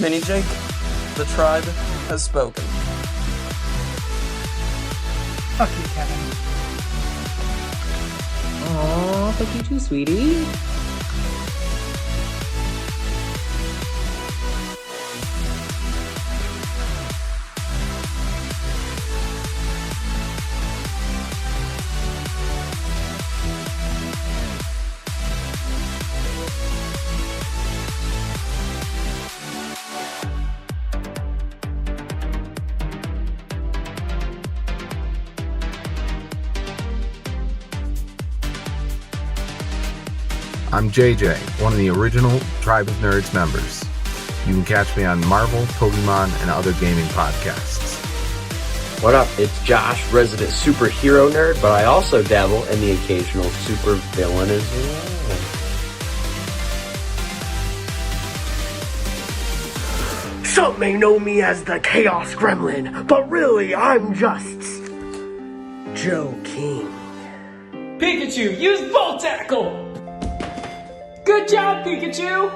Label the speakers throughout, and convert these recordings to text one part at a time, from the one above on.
Speaker 1: Penny Jake, the tribe has spoken.
Speaker 2: Fuck you, Kevin.
Speaker 3: Aw, fuck you too, sweetie.
Speaker 4: I'm JJ, one of the original Tribe of Nerds members. You can catch me on Marvel, Pokemon, and other gaming podcasts.
Speaker 5: What up? It's Josh, resident superhero nerd, but I also dabble in the occasional super villain as well.
Speaker 6: Some may know me as the Chaos Gremlin, but really I'm just Joe King.
Speaker 7: Pikachu, use Volt Tackle! Good job, Pikachu!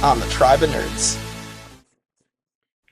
Speaker 1: On the Tribe of Nerds.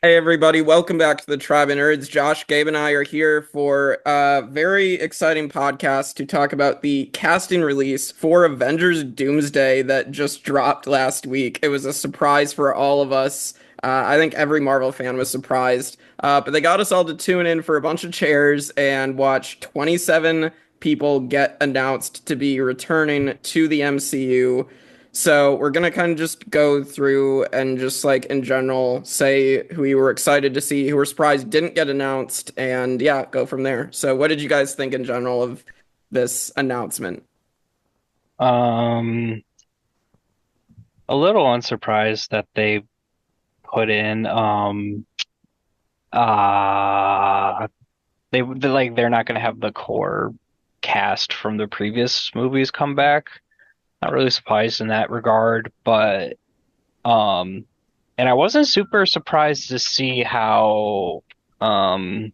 Speaker 1: Hey everybody, welcome back to the Tribe of Nerds. Josh, Gabe, and I are here for a very exciting podcast to talk about the casting release for Avengers Doomsday that just dropped last week. It was a surprise for all of us. I think every Marvel fan was surprised. But they got us all to tune in for a bunch of chairs and watch 27 people get announced to be returning to the MCU. So we're going to kind of just go through and just like in general say who we were excited to see, who were surprised didn't get announced, and yeah, go from there. So what did you guys think in general of this announcement?
Speaker 8: A little unsurprised that they put in they're not going to have the core cast from the previous movies come back. Not really surprised in that regard, but and I wasn't super surprised to see how it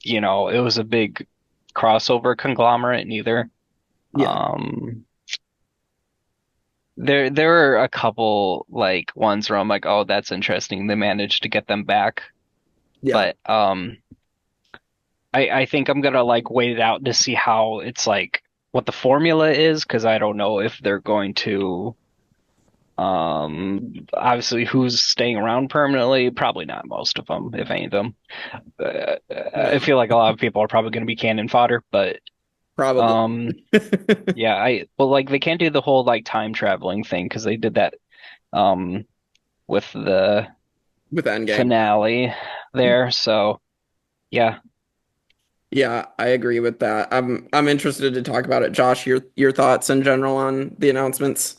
Speaker 8: was a big crossover conglomerate neither.
Speaker 1: Yeah.
Speaker 8: There were a couple like ones where I'm like, oh, that's interesting. They managed to get them back.
Speaker 1: Yeah.
Speaker 8: But I think I'm gonna like wait it out to see how it's like what the formula is, because I don't know if they're going to obviously who's staying around permanently. Probably not most of them, if any of them. I feel like a lot of people are probably going to be cannon fodder, but
Speaker 1: Probably.
Speaker 8: yeah, they can't do the whole like time traveling thing because they did that with the
Speaker 1: Endgame
Speaker 8: finale there. So yeah.
Speaker 1: Yeah, I agree with that. I'm interested to talk about it. Josh, your thoughts in general on the announcements?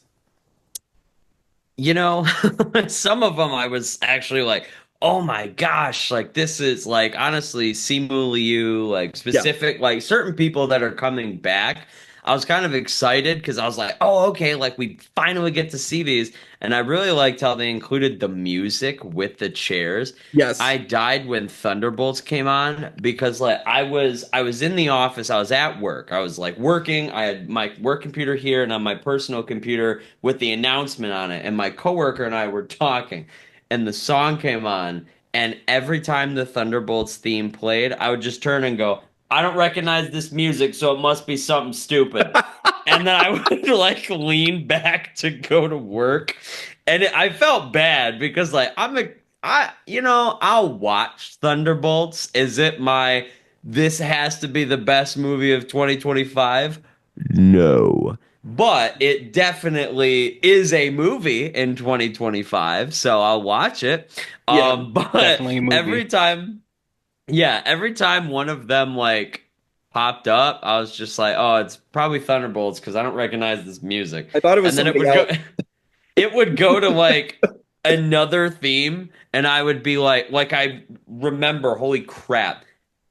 Speaker 9: You know, some of them I was actually like, oh my gosh, like this is like honestly Simu Liu, like specific, like certain people that are coming back. I was kind of excited because I was like, oh, okay, like we finally get to see these. And I really liked how they included the music with the chairs.
Speaker 1: Yes.
Speaker 9: I died when Thunderbolts came on because like I was in the office, I was at work. I was like working. I had my work computer here and on my personal computer with the announcement on it. And my coworker and I were talking and the song came on. And every time the Thunderbolts theme played, I would just turn and go, I don't recognize this music, so it must be something stupid. And then I would like lean back to go to work. And I felt bad because like I'll watch Thunderbolts. Is it this has to be the best movie of 2025? No. But it definitely is a movie in 2025, so I'll watch it.
Speaker 8: Yeah,
Speaker 9: but
Speaker 8: definitely a movie.
Speaker 9: every time one of them like popped up, I was just like, oh, it's probably Thunderbolts because I don't recognize this music.
Speaker 1: I thought it was
Speaker 9: and then it would go to like another theme, and I would be like I remember, holy crap.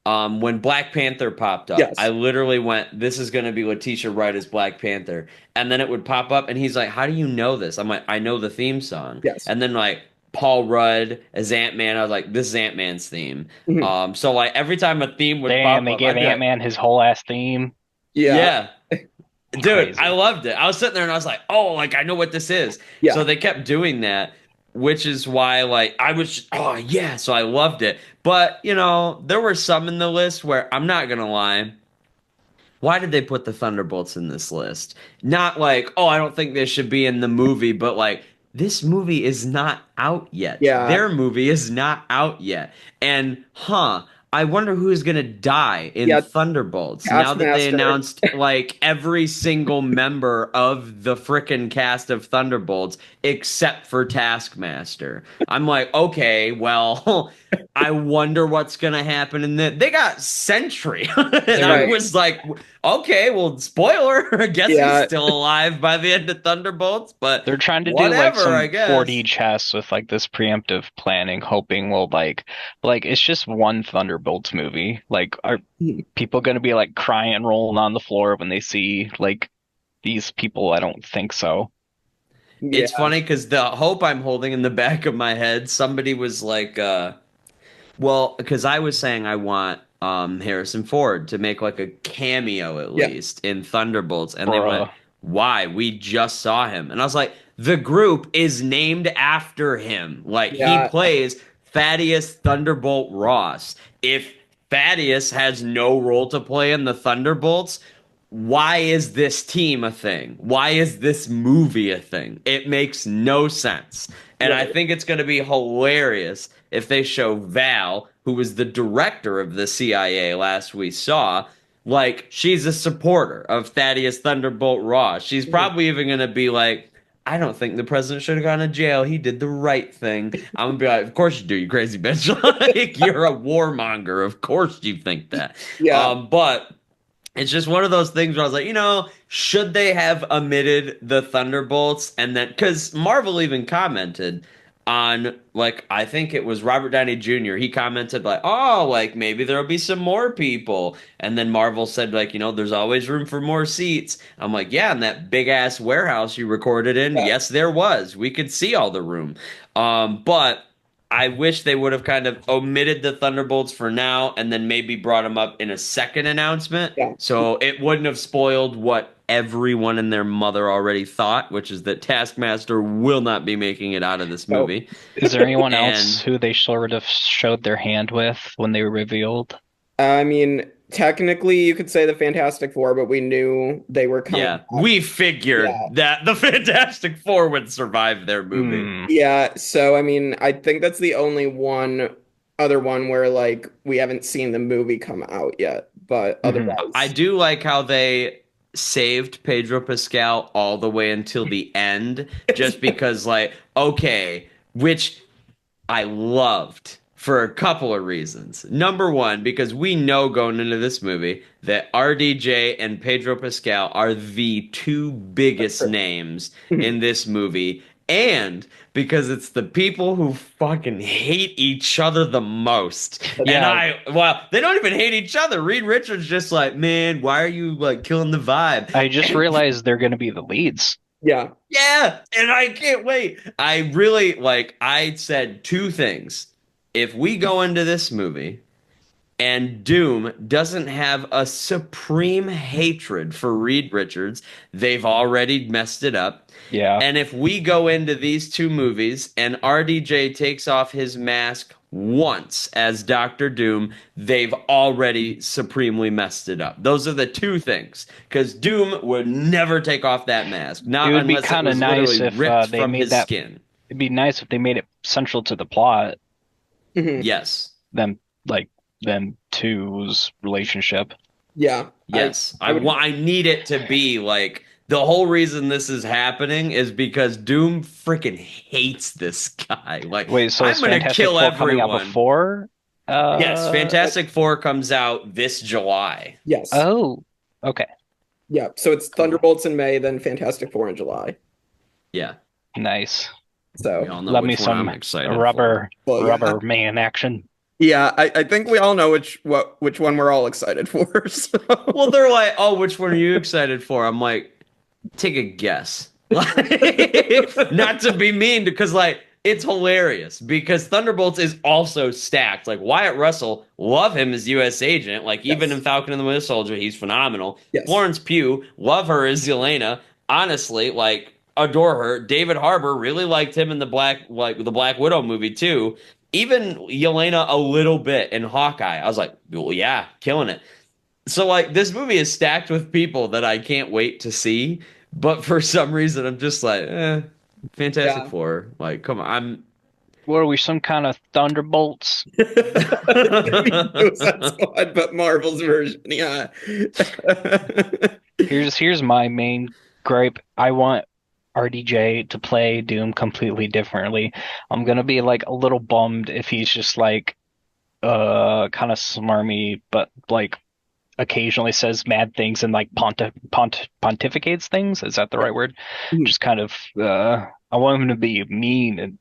Speaker 9: When Black Panther popped up,
Speaker 1: yes.
Speaker 9: I literally went, this is going to be Letitia Wright as Black Panther. And then it would pop up and he's like, how do you know this? I'm like, I know the theme song.
Speaker 1: Yes.
Speaker 9: And then like Paul Rudd as Ant-Man, I was like, this is Ant-Man's theme.
Speaker 1: Mm-hmm.
Speaker 9: So like every time a theme would pop up,
Speaker 8: they gave Ant-Man his whole ass theme.
Speaker 9: Yeah. Dude,
Speaker 8: crazy.
Speaker 9: I loved it. I was sitting there and I was like, oh, like I know what this is.
Speaker 1: Yeah.
Speaker 9: So they kept doing that, which is why like I was oh yeah, so I loved it. But, you know, there were some in the list where I'm not gonna lie. Why did they put the Thunderbolts in this list? Not like, oh, I don't think they should be in the movie, but like this movie is not out yet.
Speaker 1: Yeah.
Speaker 9: Their movie is not out yet. And I wonder who is gonna die in
Speaker 1: Yeah,
Speaker 9: Thunderbolts now that they
Speaker 1: Taskmaster.
Speaker 9: announced like every single member of the frickin' cast of Thunderbolts except for Taskmaster. I'm like, okay, well, I wonder what's gonna happen in that. They got Sentry, and I
Speaker 1: Right.
Speaker 9: was like, okay, well, spoiler. I guess
Speaker 1: Yeah.
Speaker 9: he's still alive by the end of Thunderbolts, but
Speaker 8: They're trying to do
Speaker 9: whatever,
Speaker 8: like some
Speaker 9: I guess.
Speaker 8: 4D chess with like this preemptive planning, hoping we'll like it's just one Thunderbolts movie. Like, are people gonna be like crying and rolling on the floor when they see like these people? I don't think so.
Speaker 9: It's
Speaker 1: Yeah.
Speaker 9: funny because the hope I'm holding in the back of my head, somebody was like, well, because I was saying I want Harrison Ford to make like a cameo at
Speaker 1: Yeah.
Speaker 9: least in Thunderbolts, and they
Speaker 8: Bruh.
Speaker 9: went, "Why? We just saw him." And I was like, "The group is named after him. Like
Speaker 1: Yeah.
Speaker 9: he plays Thaddeus Thunderbolt Ross. If Thaddeus has no role to play in the Thunderbolts, why is this team a thing? Why is this movie a thing? It makes no sense." And I
Speaker 1: Right.
Speaker 9: think it's going to be hilarious if they show Val, who was the director of the CIA last we saw, like she's a supporter of Thaddeus Thunderbolt Ross. She's probably even going to be like, I don't think the president should have gone to jail. He did the right thing. I'm going to be like, of course you do, you crazy bitch. Like, you're a warmonger. Of course you think that.
Speaker 1: Yeah.
Speaker 9: But it's just one of those things where I was like, you know, should they have omitted the Thunderbolts? And then, because Marvel even commented on, like, I think it was Robert Downey Jr. He commented, like, oh, like, maybe there'll be some more people. And then Marvel said, like, you know, there's always room for more seats. I'm like, yeah, in that big ass warehouse you recorded in,
Speaker 1: Yeah.
Speaker 9: yes, there was. We could see all the room. But I wish they would have kind of omitted the Thunderbolts for now and then maybe brought them up in a second announcement.
Speaker 1: Yeah.
Speaker 9: So it wouldn't have spoiled what everyone and their mother already thought, which is that Taskmaster will not be making it out of this
Speaker 1: Nope.
Speaker 9: movie.
Speaker 8: Is there anyone else
Speaker 9: And-
Speaker 8: who they sort of showed their hand with when they were revealed?
Speaker 1: I mean, technically, you could say the Fantastic Four, but we knew they were coming.
Speaker 9: Yeah,
Speaker 1: back.
Speaker 9: we figured
Speaker 1: Yeah.
Speaker 9: that the Fantastic Four would survive their movie.
Speaker 8: Hmm.
Speaker 1: Yeah, so I mean, I think that's the only other one where like we haven't seen the movie come out yet, but
Speaker 8: Mhm.
Speaker 1: otherwise,
Speaker 9: I do like how they saved Pedro Pascal all the way until the end, just because, like, okay, which I loved for a couple of reasons. Number one, because we know going into this movie that RDJ and Pedro Pascal are the two biggest names in this movie. And because it's the people who fucking hate each other the most.
Speaker 8: Yeah.
Speaker 9: And they don't even hate each other. Reed Richards just like, man, why are you like killing the vibe?
Speaker 8: I just realized they're going to be the leads.
Speaker 1: yeah,
Speaker 9: Yeah, and I can't wait. I really I said two things. If we go into this movie and Doom doesn't have a supreme hatred for Reed Richards, they've already messed it up.
Speaker 8: Yeah.
Speaker 9: And if we go into these two movies and RDJ takes off his mask once as Doctor Doom, they've already supremely messed it up. Those are the two things. Because Doom would never take off that mask. Not
Speaker 8: It would be
Speaker 9: unless
Speaker 8: kinda
Speaker 9: was
Speaker 8: nice
Speaker 9: literally
Speaker 8: if,
Speaker 9: ripped
Speaker 8: they
Speaker 9: from
Speaker 8: made
Speaker 9: his
Speaker 8: that-
Speaker 9: skin.
Speaker 8: It'd be nice if they made it central to the plot,
Speaker 1: Mhm.
Speaker 9: Yes.
Speaker 8: them two's relationship.
Speaker 1: yeah,
Speaker 9: Yes.
Speaker 1: I would-
Speaker 9: I need it to be like the whole reason this is happening is because Doom freaking hates this guy. Like,
Speaker 8: Wait, so
Speaker 9: I'm
Speaker 8: is
Speaker 9: gonna
Speaker 8: Fantastic
Speaker 9: kill
Speaker 8: Four coming out
Speaker 9: everyone.
Speaker 8: before?
Speaker 9: Yes, Fantastic Four comes out this July.
Speaker 1: yes,
Speaker 8: Oh, okay.
Speaker 1: yeah. So it's Thunderbolts in May, then Fantastic Four in July.
Speaker 9: Yeah.
Speaker 8: Nice.
Speaker 9: We
Speaker 1: So
Speaker 9: all know
Speaker 8: Love me
Speaker 9: which one
Speaker 8: some
Speaker 9: I'm excited
Speaker 8: rubber
Speaker 1: Well, yeah.
Speaker 8: rubber man action.
Speaker 1: yeah, I think we all know which one we're all excited for. So.
Speaker 9: for. Well, they're like, oh, which one are you excited for? I'm like, take a guess. Like, not to be mean, because like it's hilarious because Thunderbolts is also stacked. Like Wyatt Russell, love him as U.S. agent. Like even in Falcon and the Winter Soldier, he's phenomenal.
Speaker 1: Yes.
Speaker 9: Florence Pugh, love her as Yelena. Honestly, like adore her. David Harbour, really liked him in the Black Widow movie too. Even Yelena a little bit in Hawkeye. I was like, well, yeah, killing it. So like this movie is stacked with people that I can't wait to see, but for some reason I'm just like, Fantastic Four. Like, come on,
Speaker 8: What are we, some kind of Thunderbolts?
Speaker 1: Suicide Squad, but Marvel's version. Yeah.
Speaker 8: Here's my main gripe. I want RDJ to play Doom completely differently. I'm gonna be like a little bummed if he's just like kind of smarmy, but like occasionally says mad things and like pontificates things. Is that the right word? Just kind of I want him to be mean and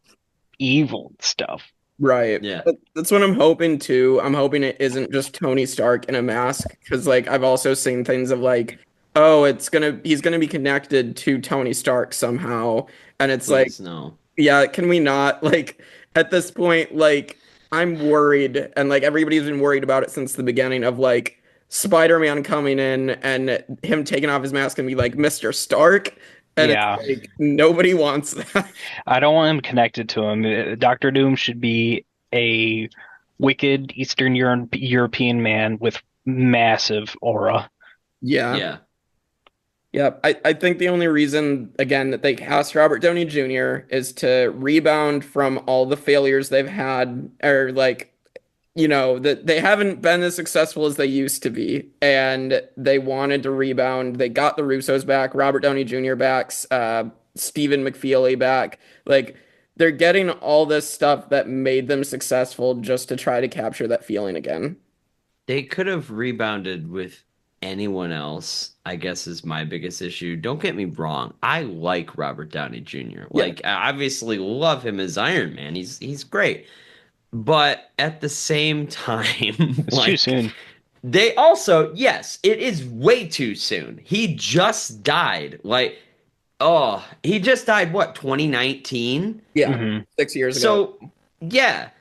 Speaker 8: evil and stuff.
Speaker 1: Right.
Speaker 9: Yeah.
Speaker 1: That's what I'm hoping too. I'm hoping it isn't just Tony Stark in a mask, because like I've also seen things of like, oh, he's gonna be connected to Tony Stark somehow, and it's
Speaker 9: Please,
Speaker 1: like,
Speaker 9: no.
Speaker 1: yeah, can we not, like, at this point, like, I'm worried, and like everybody's been worried about it since the beginning of like Spider-Man coming in and him taking off his mask and be like Mr. Stark, and
Speaker 8: Yeah.
Speaker 1: it's like nobody wants that.
Speaker 8: I don't want him connected to him. Doctor Doom should be a wicked Eastern European man with massive aura.
Speaker 1: Yeah.
Speaker 9: Yeah.
Speaker 1: Yeah, I think the only reason, again, that they cast Robert Downey Jr. is to rebound from all the failures they've had, or like, you know, that they haven't been as successful as they used to be, and they wanted to rebound. They got the Russos back, Robert Downey Jr. back, Stephen McFeely back. Like, they're getting all this stuff that made them successful just to try to capture that feeling again.
Speaker 9: They could have rebounded with anyone else, I guess, is my biggest issue. Don't get me wrong. I like Robert Downey Jr. Like, I obviously love him as Iron Man. He's great. But at the same time,
Speaker 8: It's too soon.
Speaker 9: They also, yes, it is way too soon. He just died. Like, he just died, what, 2019?
Speaker 1: Yeah, 6 years ago.
Speaker 9: So, yeah,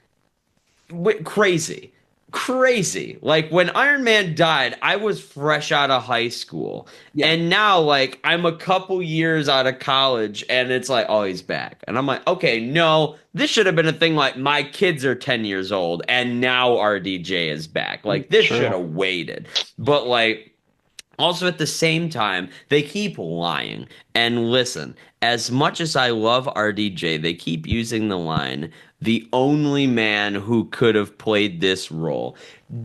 Speaker 9: crazy. Crazy. Like when Iron Man died, I was fresh out of high school.
Speaker 1: Yeah.
Speaker 9: And now like I'm a couple years out of college and it's like, oh, he's back. And I'm like, okay, no, this should have been a thing like my kids are 10 years old and now RDJ is back. Like this
Speaker 8: True.
Speaker 9: should have waited. But like also at the same time, they keep lying. And listen, as much as I love RDJ, they keep using the line, the only man who could have played this role.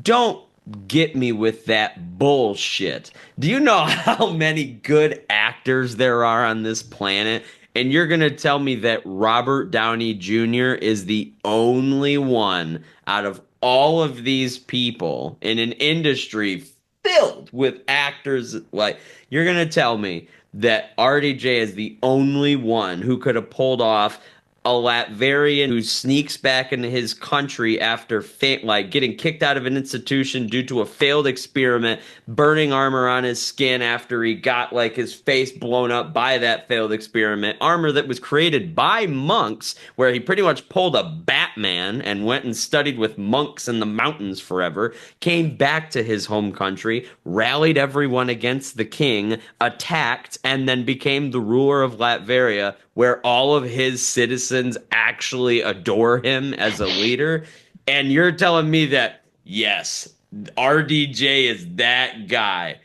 Speaker 9: Don't get me with that bullshit. Do you know how many good actors there are on this planet? And you're going to tell me that Robert Downey Jr. is the only one out of all of these people in an industry filled with actors. Like, you're going to tell me that RDJ is the only one who could have pulled off a Latvian who sneaks back into his country after getting kicked out of an institution due to a failed experiment, burning armor on his skin after he got like his face blown up by that failed experiment, armor that was created by monks, where he pretty much pulled a Batman and went and studied with monks in the mountains forever, came back to his home country, rallied everyone against the king, attacked, and then became the ruler of Latveria, where all of his citizens actually adore him as a leader. And you're telling me that, yes, RDJ is that guy.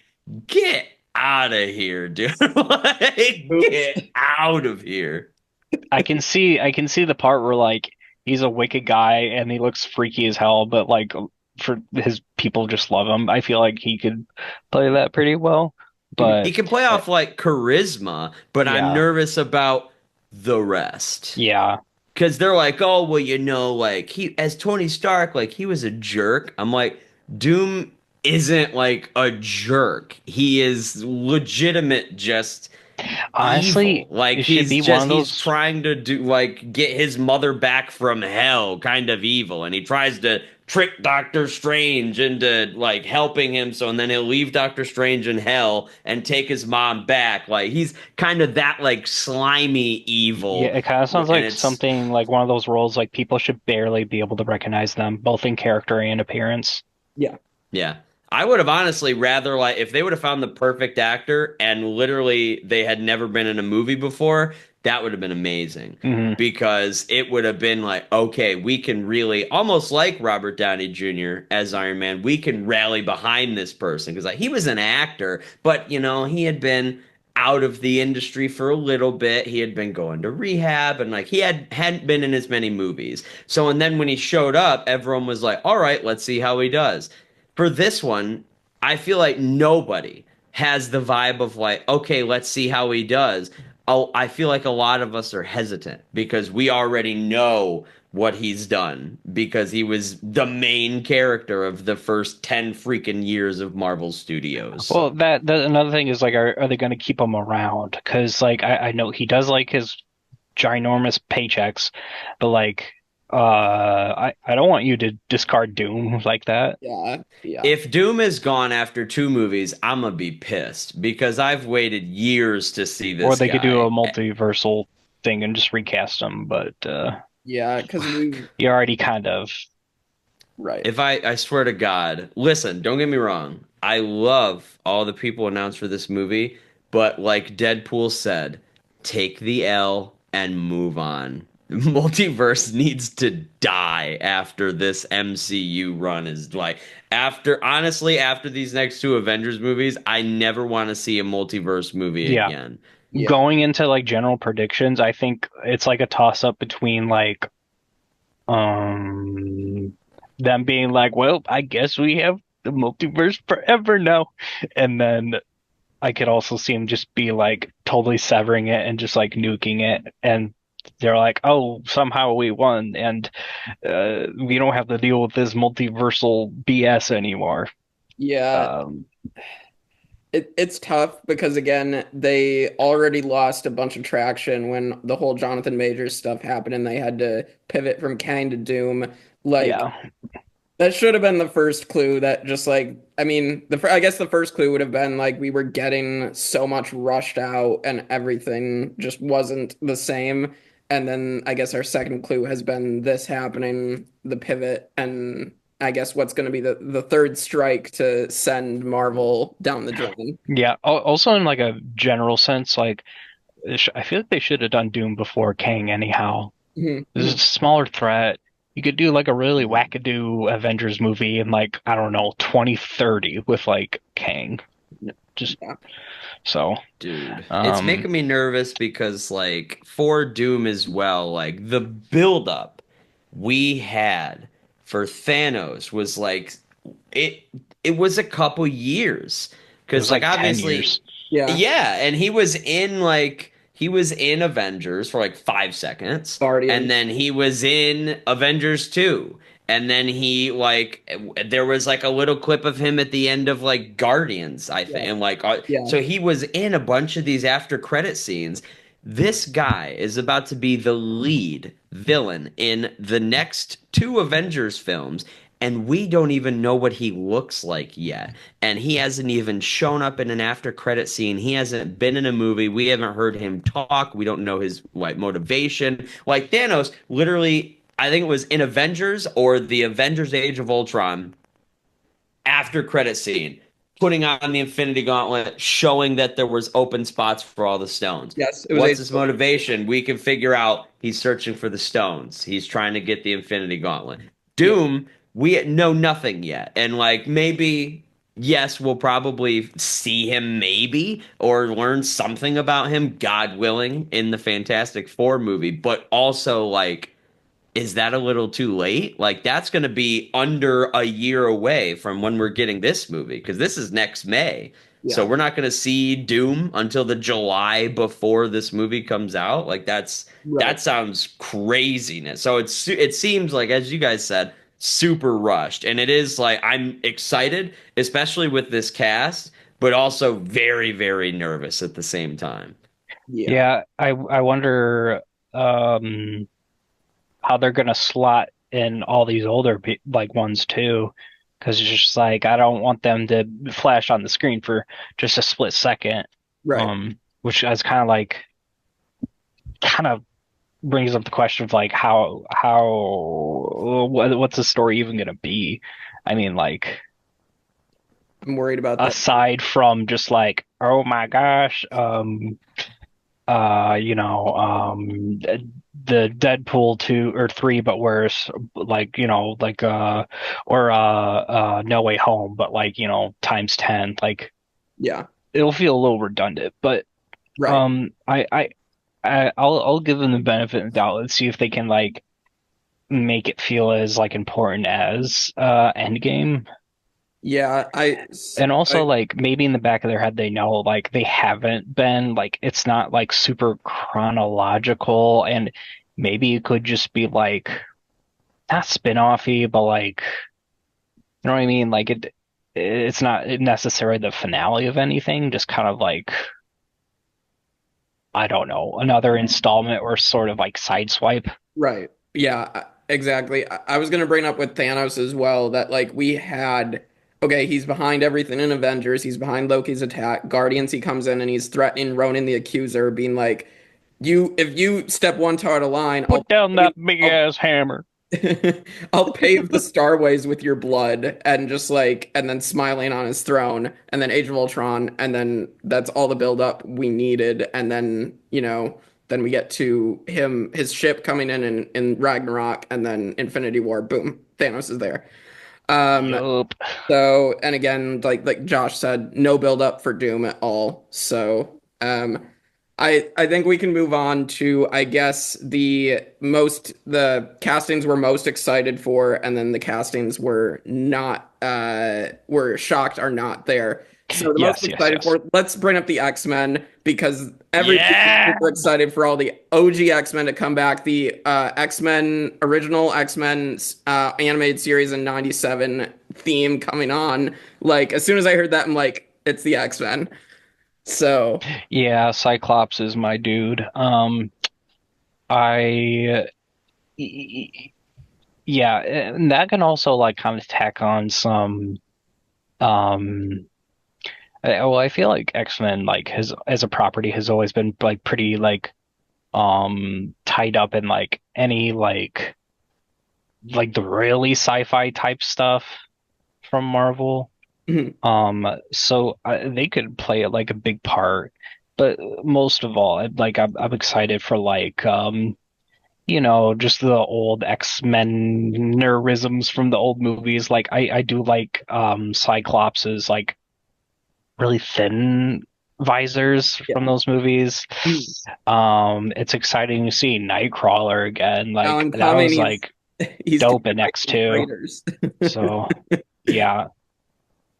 Speaker 9: Get out of here, dude. Like, get out of here.
Speaker 8: I can see the part where like he's a wicked guy and he looks freaky as hell, but like for his people just love him. I feel like he could play that pretty well. But
Speaker 9: he can play off like charisma, but
Speaker 8: Yeah.
Speaker 9: I'm nervous about the rest.
Speaker 8: yeah,
Speaker 9: Because they're like, oh, well, you know, like he as Tony Stark, like he was a jerk. I'm like, Doom isn't like a jerk. He is legitimate, just
Speaker 8: honestly,
Speaker 9: evil. Like
Speaker 8: it should
Speaker 9: he's
Speaker 8: be
Speaker 9: just
Speaker 8: one of
Speaker 9: he's
Speaker 8: those.
Speaker 9: trying to do like get his mother back from hell, kind of evil, and he tries to trick Doctor Strange into like helping him, so and then he'll leave Doctor Strange in hell and take his mom back. Like he's kind of that like slimy
Speaker 8: Yeah,
Speaker 9: evil.
Speaker 8: it kind of sounds
Speaker 9: And
Speaker 8: like
Speaker 9: it's
Speaker 8: something like one of those roles like people should barely be able to recognize them, both in character and appearance.
Speaker 1: Yeah.
Speaker 9: Yeah. I would have honestly rather like if they would have found the perfect actor and literally they had never been in a movie before, that would have been amazing.
Speaker 8: Hmm.
Speaker 9: Because it would have been like, okay, we can really almost like Robert Downey Jr. as Iron Man, we can rally behind this person because like he was an actor, but you know, he had been out of the industry for a little bit. He had been going to rehab and like he hadn't been in as many movies. So and then when he showed up, everyone was like, all right, let's see how he does. For this one, I feel like nobody has the vibe of like, okay, let's see how he does. Oh, I feel like a lot of us are hesitant because we already know what he's done because he was the main character of the first 10 freaking years of Marvel Studios.
Speaker 8: Well, that another thing is like, are they going to keep him around? Because like I know he does like his ginormous paychecks, but like I don't want you to discard Doom like that.
Speaker 1: Yeah. Yeah.
Speaker 9: If Doom is gone after 2 movies, I'm gonna be pissed because I've waited years to see this
Speaker 8: Or they could do a
Speaker 9: guy.
Speaker 8: multiversal thing and just recast him, but
Speaker 1: Yeah, because we
Speaker 8: you already kind of.
Speaker 1: right.
Speaker 9: If I swear to God, listen, don't get me wrong. I love all the people announced for this movie, but like Deadpool said, take the L and move on. Multiverse needs to die after this MCU run is like after these next 2 Avengers movies, I never want to see a multiverse movie
Speaker 8: Yeah.
Speaker 9: again.
Speaker 1: Yeah.
Speaker 8: Going into like general predictions, I think it's like a toss up between like them being like, well, I guess we have the multiverse forever now. And then I could also see them just be like totally severing it and just like nuking it. And they're like, oh, somehow we won, and we don't have to deal with this multiversal BS anymore.
Speaker 1: Yeah. It's tough because again, they already lost a bunch of traction when the whole Jonathan Majors stuff happened and they had to pivot from Kang to Doom. Like
Speaker 8: Yeah.
Speaker 1: that should have been the first clue that just like I mean, I guess the first clue would have been like we were getting so much rushed out and everything just wasn't the same. And then I guess our second clue has been this happening, the pivot, and I guess what's going to be the third strike to send Marvel down the drain.
Speaker 8: Yeah. Also, in like a general sense, like I feel like they should have done Doom before Kang anyhow.
Speaker 1: Mhm.
Speaker 8: This is a smaller threat. You could do like a really wackadoo Avengers movie in like, I don't know, 2030 with like Kang. Just
Speaker 1: Yeah.
Speaker 8: so.
Speaker 9: Dude, it's making me nervous because like for Doom as well, like the buildup we had for Thanos was like it it was a couple years
Speaker 8: It
Speaker 9: because
Speaker 8: was
Speaker 9: like
Speaker 8: like 10
Speaker 9: obviously
Speaker 8: years.
Speaker 1: Yeah.
Speaker 9: yeah, and he was in Avengers for like 5 seconds,
Speaker 1: Guardians.
Speaker 9: and then he was in Avengers 2. And then he like there was like a little clip of him at the end of like Guardians, I think,
Speaker 1: Yeah.
Speaker 9: and like
Speaker 1: Yeah.
Speaker 9: so he was in a bunch of these after credit scenes. This guy is about to be the lead villain in the next 2 Avengers films, and we don't even know what he looks like yet. And he hasn't even shown up in an after credit scene. He hasn't been in a movie. We haven't heard him talk. We don't know his like motivation. Like Thanos, literally, I think it was in Avengers or the Avengers Age of Ultron after credit scene, putting on the Infinity Gauntlet, showing that there was open spots for all the stones.
Speaker 1: Yes, it was
Speaker 9: What's his motivation? We can figure out he's searching for the stones. He's trying to get the Infinity Gauntlet. Doom, we know nothing yet. And like maybe yes, we'll probably see him maybe or learn something about him, God willing, in the Fantastic Four movie, but also like is that a little too late? Like that's going to be under a year away from when we're getting this movie because this is next May. So
Speaker 1: Yeah.
Speaker 9: we're not going to see Doom until the July before this movie comes out. Like that
Speaker 1: Right.
Speaker 9: sounds craziness. So it seems like as you guys said, super rushed, and it is like I'm excited, especially with this cast, but also very very nervous at the same time.
Speaker 1: Yeah.
Speaker 8: I wonder how they're gonna slot in all these older like ones too, because it's just like I don't want them to flash on the screen for just a split second.
Speaker 1: Right.
Speaker 8: Which is kind of brings up the question of like what's the story even gonna be? I mean, like
Speaker 1: I'm worried about that.
Speaker 8: aside from just like, oh my gosh, the Deadpool 2 or 3 but worse, like, or No Way Home, but like, times 10, like
Speaker 1: Yeah.
Speaker 8: it'll feel a little redundant, but
Speaker 1: Right.
Speaker 8: I'll give them the benefit of the doubt. Let's see if they can like make it feel as like important as Endgame.
Speaker 1: Yeah.
Speaker 8: And also, like, maybe in the back of their head, they know, like, they haven't been, like, it's not, like, super chronological, and maybe it could just be, like, not spin-offy, but, like, you know what I mean? Like, it's not necessarily the finale of anything, just kind of, like, I don't know, another installment or sort of, like, sideswipe.
Speaker 1: Right. Yeah, exactly. I was gonna bring up with Thanos as well that like we had okay, he's behind everything in Avengers, he's behind Loki's attack. Guardians, he comes in and he's threatening Ronan the Accuser, being like, you if you step one toe out of line,
Speaker 8: Put down that big
Speaker 1: I'll
Speaker 8: ass hammer.
Speaker 1: I'll pave the starways with your blood and just like and then smiling on his throne and then Age of Ultron and then that's all the build up we needed and then then we get to his ship coming in Ragnarok and then Infinity War, boom, Thanos is there.
Speaker 8: Yup.
Speaker 1: So, and again, like Josh said, no build up for Doom at all. So, I think we can move on to I guess the castings we're most excited for, and then the castings were shocked are not there. So the most excited for, let's bring up the X-Men because everybody's super excited for all the OG X-Men to come back. The original X-Men animated series in '97 theme coming on. Like as soon as I heard that, I'm like, it's the X-Men. So
Speaker 8: Yeah, Cyclops is my dude. I yeah, and that can also like kind of tack on some well, I feel like X-Men like has as a property has always been like pretty like tied up in like any like the really sci-fi type stuff from Marvel.
Speaker 1: mhm.
Speaker 8: So they could play like a big part, but most of all, I'm excited for like just the old X-Men nerisms from the old movies. Like I do like Cyclops's like really thin visors from those movies. It's exciting to see Nightcrawler again. Like
Speaker 1: Alan
Speaker 8: that
Speaker 1: Cumming,
Speaker 8: was like
Speaker 1: he's
Speaker 8: dope in X2.
Speaker 1: Raiders.
Speaker 8: So yeah,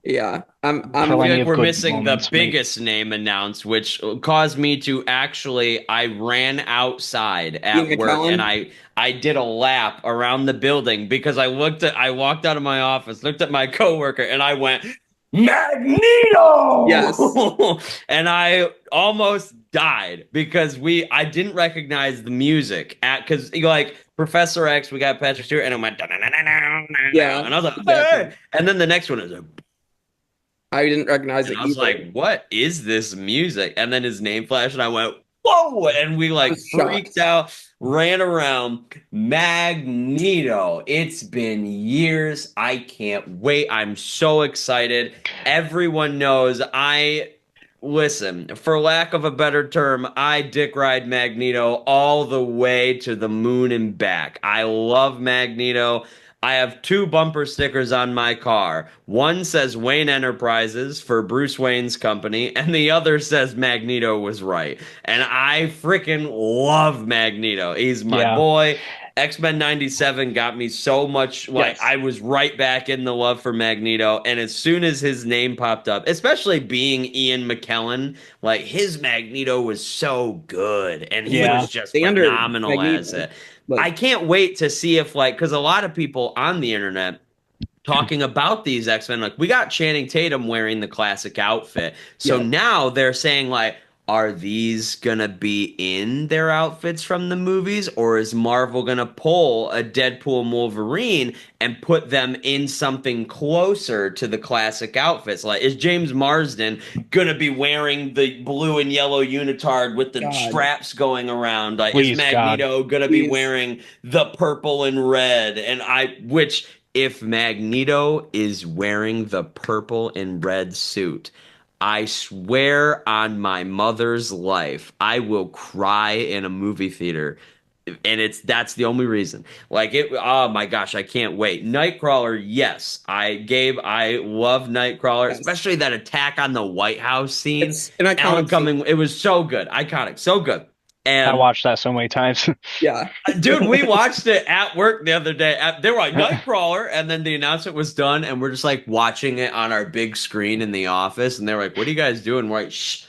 Speaker 1: Yeah, I'm
Speaker 9: I feel
Speaker 8: plenty
Speaker 9: like
Speaker 8: of
Speaker 9: we're
Speaker 8: good
Speaker 9: missing the
Speaker 8: moments for me.
Speaker 9: biggest name announced, which caused me to actually, I ran outside
Speaker 1: Ian
Speaker 9: at work and
Speaker 1: McKellen.
Speaker 9: I did a lap around the building because I walked out of my office, looked at my coworker, and I went,
Speaker 1: Yes.
Speaker 9: Magneto! And I almost died because I didn't recognize the music because like Professor X, we got Patrick Stewart, and it went,
Speaker 1: Yeah,
Speaker 9: and I was like,
Speaker 1: exactly.
Speaker 9: hey! And then the next one is a
Speaker 1: I didn't recognize
Speaker 9: and
Speaker 1: it
Speaker 9: I was
Speaker 1: either.
Speaker 9: like, what is this music? And then his name flashed, and I went, whoa! And we
Speaker 1: I
Speaker 9: like
Speaker 1: was
Speaker 9: freaked
Speaker 1: shocked.
Speaker 9: out, ran around. Magneto. It's been years. I can't wait. I'm so excited. Everyone knows listen, for lack of a better term, I dick ride Magneto all the way to the moon and back. I love Magneto. I have two bumper stickers on my car. One says Wayne Enterprises for Bruce Wayne's company, and the other says Magneto was right. And I freaking love Magneto. He's my
Speaker 8: Yeah.
Speaker 9: boy. X-Men 97 got me so much, like,
Speaker 1: Yes.
Speaker 9: I was right back in the love for Magneto. And as soon as his name popped up, especially being Ian McKellen, like, his Magneto was so good. And he
Speaker 8: Yeah.
Speaker 9: was just
Speaker 1: Standard
Speaker 9: phenomenal as
Speaker 1: Magneto.
Speaker 9: it. I
Speaker 1: Like,
Speaker 9: can't wait to see if like because a lot of people on the internet talking about these X-Men like we got Channing Tatum wearing the classic outfit. So
Speaker 1: yes.
Speaker 9: now they're saying like are these gonna be in their outfits from the movies, or is Marvel gonna pull a Deadpool and Wolverine and put them in something closer to the classic outfits? Like, is James Marsden gonna be wearing the blue and yellow unitard with the
Speaker 1: God.
Speaker 9: straps going around? Like, is
Speaker 8: Please, God.
Speaker 9: Magneto gonna be
Speaker 1: Please.
Speaker 9: wearing the purple and red? Which, if Magneto is wearing the purple and red suit, I swear on my mother's life, I will cry in a movie theater. And that's the only reason. Like, oh my gosh, I can't wait. Nightcrawler, yes. Gabe, I love Nightcrawler,
Speaker 1: Yes.
Speaker 9: especially that attack on the White House scene.
Speaker 1: It's an iconic
Speaker 9: Alan
Speaker 1: scene.
Speaker 9: Cumming, it was so good. Iconic, so good.
Speaker 8: I
Speaker 9: And
Speaker 8: watched that so many times.
Speaker 1: Yeah.
Speaker 9: dude, we watched it at work the other day. They were like Nightcrawler, and then the announcement was done, and we're just like watching it on our big screen in the office, and they were like, "What are you guys doing?" We're like, "Shh."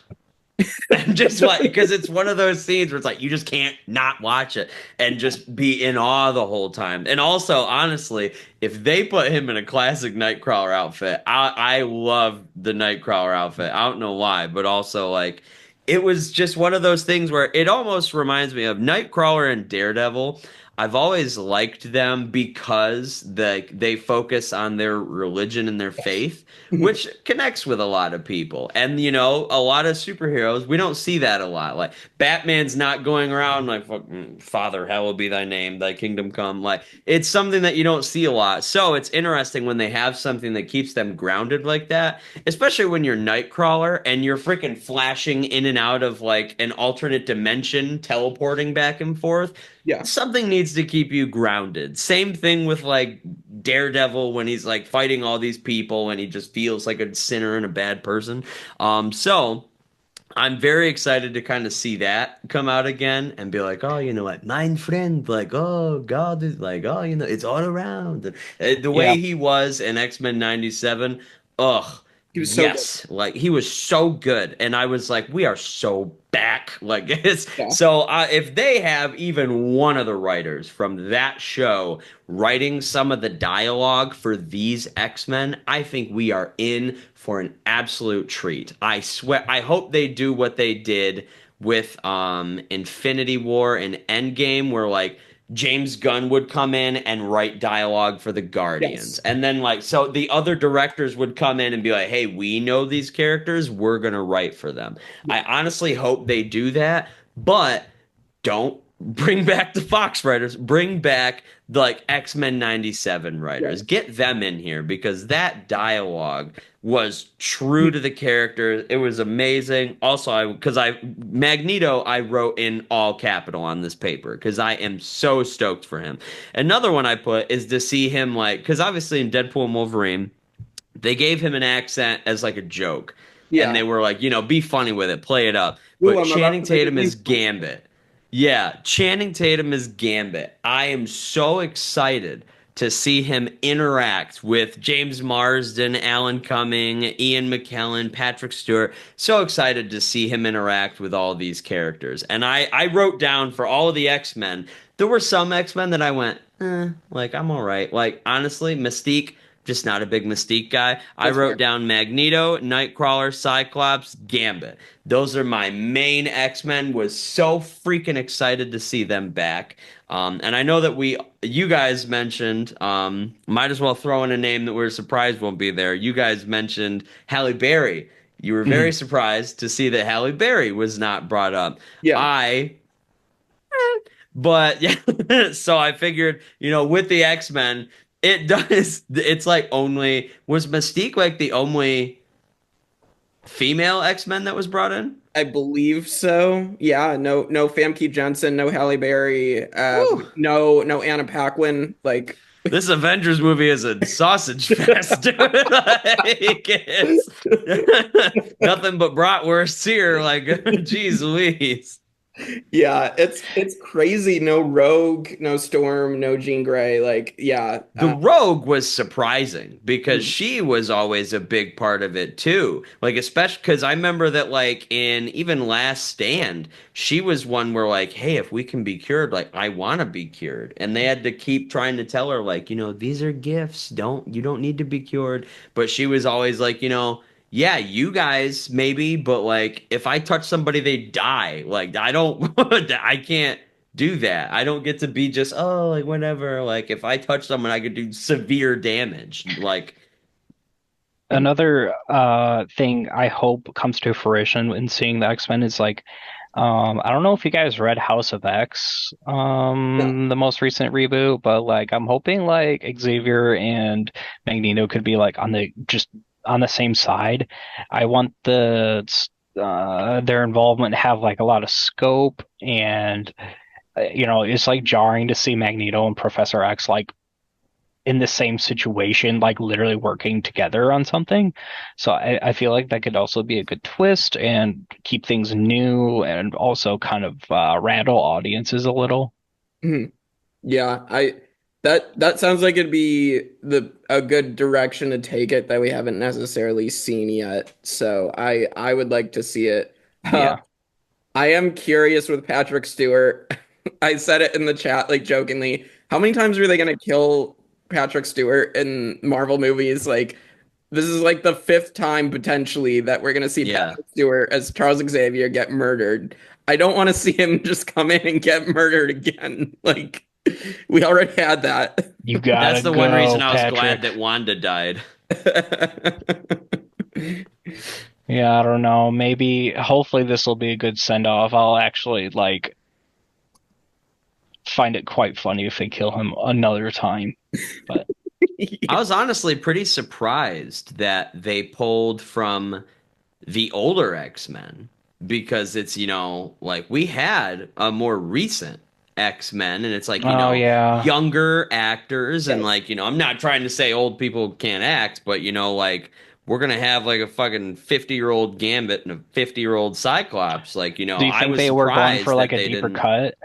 Speaker 9: And just like, because it's one of those scenes where it's like you just can't not watch it and just be in awe the whole time. And also, honestly, if they put him in a classic Nightcrawler outfit, I love the Nightcrawler outfit. I don't know why, but also like it was just one of those things where it almost reminds me of Nightcrawler and Daredevil. I've always liked them because they focus on their religion and their faith, which connects with a lot of people. And you know, a lot of superheroes, we don't see that a lot. Like Batman's not going around like Father, hallowed be thy name, thy kingdom come. Like it's something that you don't see a lot. So it's interesting when they have something that keeps them grounded like that, especially when you're Nightcrawler and you're freaking flashing in and out of like an alternate dimension, teleporting back and forth.
Speaker 1: Yeah.
Speaker 9: Something needs to keep you grounded. Same thing with like Daredevil when he's like fighting all these people and he just feels like a sinner and a bad person. So I'm very excited to kind of see that come out again and be like, oh, you know what, my friend, like, oh, God is like, oh, you know, it's all around. The way he was in X-Men 97, ugh.
Speaker 1: He was so
Speaker 9: yes, like he was so good, and I was like, we are so back. Like it's
Speaker 1: Yeah.
Speaker 9: so if they have even one of the writers from that show writing some of the dialogue for these X-Men, I think we are in for an absolute treat. I swear, I hope they do what they did with Infinity War and Endgame, where like James Gunn would come in and write dialogue for the Guardians.
Speaker 1: Yes.
Speaker 9: And then like so the other directors would come in and be like, "Hey, we know these characters, we're going to write for them." I honestly hope they do that, but don't bring back the Fox writers, bring back the like X-Men 97 writers.
Speaker 1: Yeah.
Speaker 9: Get them in here because that dialogue was true to the character. It was amazing. Also, Magneto, I wrote in all capital on this paper because I am so stoked for him. Another one I put is to see him like, because obviously in Deadpool and Wolverine, they gave him an accent as like a joke.
Speaker 1: Yeah.
Speaker 9: And they were like, you know, be funny with it, play it up.
Speaker 1: Ooh,
Speaker 9: But
Speaker 1: I'm about
Speaker 9: Channing
Speaker 1: to make
Speaker 9: Tatum
Speaker 1: a
Speaker 9: is
Speaker 1: new-
Speaker 9: Gambit. Yeah, Channing Tatum is Gambit. I am so excited to see him interact with James Marsden, Alan Cumming, Ian McKellen, Patrick Stewart. So excited to see him interact with all these characters. And I wrote down for all of the X-Men, there were some X-Men that I went, like, I'm all right. Like, honestly, Mystique, just not a big Mystique guy. I wrote down Magneto, Nightcrawler, Cyclops, Gambit. Those are my main X-Men. Was so freaking excited to see them back. And I know that you guys mentioned, might as well throw in a name that we're surprised won't be there. You guys mentioned Halle Berry. You were very surprised to see that Halle Berry was not brought up.
Speaker 1: Yeah.
Speaker 9: But yeah, so I figured, you know, with the X-Men, it's like only, was Mystique like the only female X-Men that was brought in?
Speaker 1: I believe so. Yeah, no Famke Jensen, no Halle Berry, no Anna Paquin. Like
Speaker 9: this Avengers movie is a sausage fest, dude. Like, it's nothing but bratwursts here. Like, geez Louise.
Speaker 1: Yeah, it's crazy. No Rogue, no Storm, no Jean Grey. Like, yeah.
Speaker 9: The Rogue was surprising because she was always a big part of it too. Like, especially because I remember that, like, in even Last Stand, she was one where, like, hey, if we can be cured, like, I want to be cured. And they had to keep trying to tell her, like, you know, these are gifts. You don't need to be cured. But she was always like, you know, yeah, you guys maybe, but like if I touch somebody, they die. Like I don't, I can't do that. I don't get to be just, oh, like whatever. Like if I touch someone, I could do severe damage. Like,
Speaker 8: Another thing I hope comes to fruition in seeing the X-Men is like I don't know if you guys read House of X,
Speaker 1: No.
Speaker 8: the most recent reboot, but like I'm hoping like Xavier and Magneto could be like on the same side. I want their involvement to have like a lot of scope, and it's like jarring to see Magneto and Professor X like in the same situation, like literally working together on something. So I feel like that could also be a good twist and keep things new and also kind of rattle audiences a little.
Speaker 1: Mhm. Yeah, I that sounds like it'd be a good direction to take it that we haven't necessarily seen yet. So I would like to see it. Uh,
Speaker 8: Yeah.
Speaker 1: I am curious with Patrick Stewart. I said it in the chat, like jokingly. How many times are they gonna kill Patrick Stewart in Marvel movies? Like, this is like the fifth time potentially that we're gonna see
Speaker 9: yeah.
Speaker 1: Patrick Stewart as Charles Xavier get murdered. I don't want to see him just come in and get murdered again. Like, we already had that.
Speaker 8: You gotta
Speaker 9: That's the one reason
Speaker 8: go,
Speaker 9: I was
Speaker 8: Patrick.
Speaker 9: glad that Wanda died.
Speaker 8: Yeah, I don't know. Maybe, hopefully, this will be a good send off. I'll actually like find it quite funny if they kill him another time. But
Speaker 9: I was honestly pretty surprised that they pulled from the older X-Men because it's, like we had a more recent X-Men and it's like,
Speaker 8: oh yeah,
Speaker 9: younger actors and
Speaker 1: Yes.
Speaker 9: like, I'm not trying to say old people can't act, but like we're gonna have like a fucking 50-year-old Gambit and a 50-year-old Cyclops. Like,
Speaker 8: do you
Speaker 9: I
Speaker 8: think
Speaker 9: was
Speaker 8: they were going
Speaker 9: surprised
Speaker 8: for like
Speaker 9: that
Speaker 8: a
Speaker 9: they
Speaker 8: deeper
Speaker 9: didn't.
Speaker 8: cut?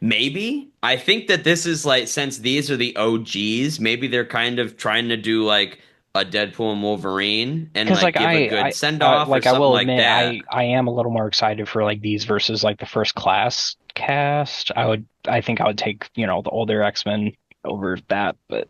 Speaker 9: Maybe. I think that this is like, since these are the OGs, maybe they're kind of trying to do like a Deadpool and Wolverine and
Speaker 8: Because
Speaker 9: like
Speaker 8: like
Speaker 9: give a good send off or
Speaker 8: I
Speaker 9: something
Speaker 8: will
Speaker 9: like
Speaker 8: admit
Speaker 9: that.
Speaker 8: I am a little more excited for like these versus like the first class cast. I think I would take the older X-Men over that, but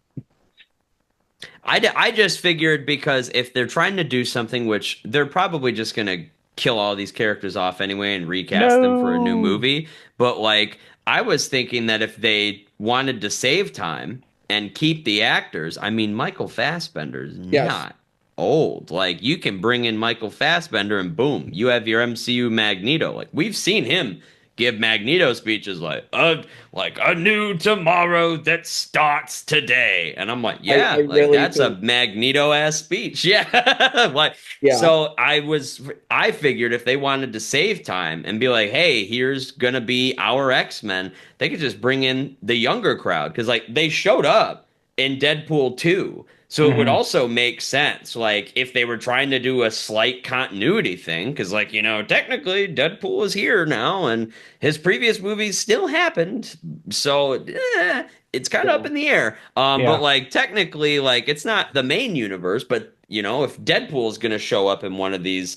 Speaker 9: I just figured because if they're trying to do something, which they're probably just going to kill all these characters off anyway and recast them for a new
Speaker 8: no.
Speaker 9: movie. But like, I was thinking that if they wanted to save time and keep the actors, I mean, Michael Fassbender's
Speaker 1: Yes.
Speaker 9: not old. Like, you can bring in Michael Fassbender and boom, you have your MCU Magneto. Like, we've seen him give Magneto speeches like a new tomorrow that starts today. And I'm like,
Speaker 1: I
Speaker 9: yeah, like
Speaker 1: really
Speaker 9: that's a
Speaker 1: think,
Speaker 9: Magneto ass speech. Yeah. Like,
Speaker 1: yeah.
Speaker 9: so I figured if they wanted to save time and be like, hey, here's gonna be our X-Men, they could just bring in the younger crowd. Cause like they showed up in Deadpool 2. So it would
Speaker 8: Hmm.
Speaker 9: also make sense, like if they were trying to do a slight continuity thing, because like technically Deadpool is here now, and his previous movies still happened, so it's kind of
Speaker 1: Yeah.
Speaker 9: up in the air. But
Speaker 8: Yeah.
Speaker 9: like technically, like it's not the main universe, but if Deadpool is gonna show up in one of these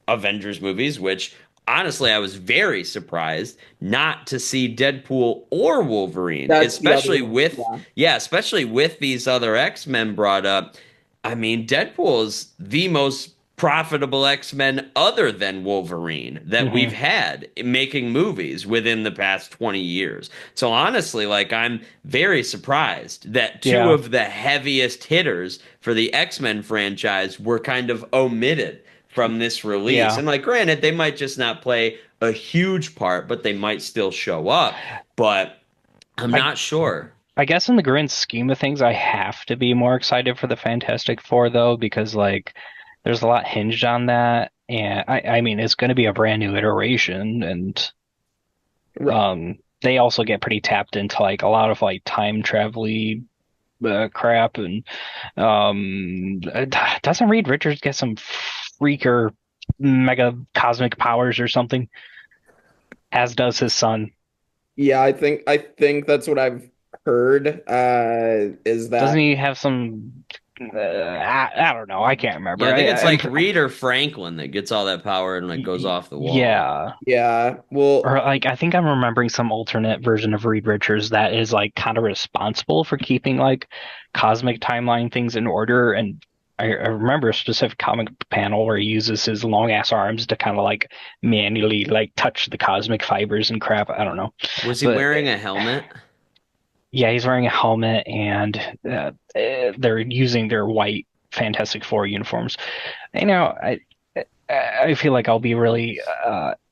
Speaker 9: Avengers movies, which honestly I was very surprised not to see Deadpool or Wolverine,
Speaker 1: That's the other
Speaker 9: especially
Speaker 1: one.
Speaker 9: with
Speaker 1: Yeah.
Speaker 9: yeah, especially with these other X-Men brought up. I mean, Deadpool is the most profitable X-Men other than Wolverine that we've
Speaker 8: Hmm.
Speaker 9: had making movies within the past 20 years. So honestly, like I'm very surprised that two
Speaker 8: Yeah.
Speaker 9: of the heaviest hitters for the X-Men franchise were kind of omitted from this release.
Speaker 8: Yeah.
Speaker 9: And like granted, they might just not play a huge part, but they might still show up. But I'm
Speaker 8: I
Speaker 9: not sure.
Speaker 8: I guess in the grand scheme of things, I have to be more excited for the Fantastic Four though, because like there's a lot hinged on that, and I mean it's going to be a brand new iteration, and
Speaker 1: Right.
Speaker 8: they also get pretty tapped into like a lot of like time travel crap, and doesn't Reed Richards get some freaker mega cosmic powers or something? As does his son.
Speaker 1: Yeah, I think that's what I've heard. Is
Speaker 8: Doesn't
Speaker 1: that
Speaker 8: he have some? I don't know. I can't remember.
Speaker 9: Yeah, I think it's like
Speaker 8: I'm
Speaker 9: Reed or Franklin that gets all that power and like goes off the wall.
Speaker 8: yeah.
Speaker 1: yeah. Well,
Speaker 8: Or like I think I'm remembering some alternate version of Reed Richards that is like kind of responsible for keeping like cosmic timeline things in order and I remember a specific comic panel where he uses his long ass arms to kind of like manually like touch the cosmic fibers and crap. I don't know,
Speaker 9: Was he
Speaker 8: but
Speaker 9: wearing a helmet?
Speaker 8: yeah, he's wearing a helmet and they're using their white Fantastic Four uniforms. You know, I feel like I'll be really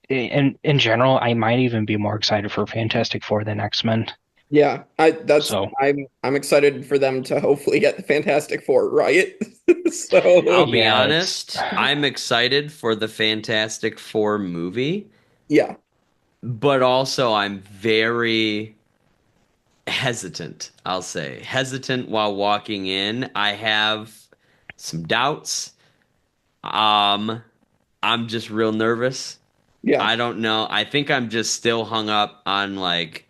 Speaker 8: in general, I might even be more excited for Fantastic Four than X-Men.
Speaker 1: Yeah,
Speaker 8: So
Speaker 1: I'm excited for them to hopefully get the Fantastic Four right. So
Speaker 9: I'll be
Speaker 8: yeah, it's
Speaker 9: honest, I'm excited for the Fantastic Four movie,
Speaker 1: yeah,
Speaker 9: but also I'm very hesitant, I'll say. Hesitant while walking in. I have some doubts. Um, I'm just real nervous.
Speaker 1: yeah,
Speaker 9: I don't know. I think I'm just still hung up on like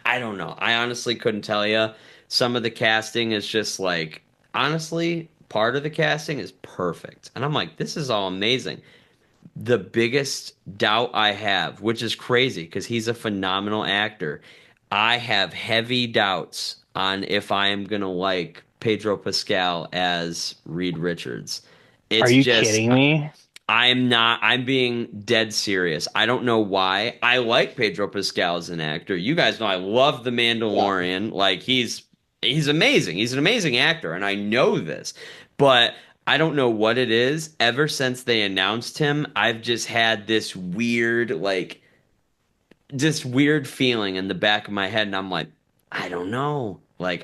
Speaker 9: I don't know. I honestly couldn't tell you. Some of the casting is just like honestly, part of the casting is perfect. And I'm like, this is all amazing. The biggest doubt I have, which is crazy because he's a phenomenal actor, I have heavy doubts on if I am gonna like Pedro Pascal as Reed Richards.
Speaker 8: are
Speaker 9: It's
Speaker 8: you
Speaker 9: just
Speaker 8: kidding me?
Speaker 9: I'm not. I'm being dead serious. I don't know why. I like Pedro Pascal as an actor. You guys know I love The
Speaker 1: yeah,
Speaker 9: Mandalorian. Like he's amazing. He's an amazing actor, and I know this. But I don't know what it is. Ever since they announced him, I've just had this weird feeling in the back of my head, and I'm like, I don't know. Like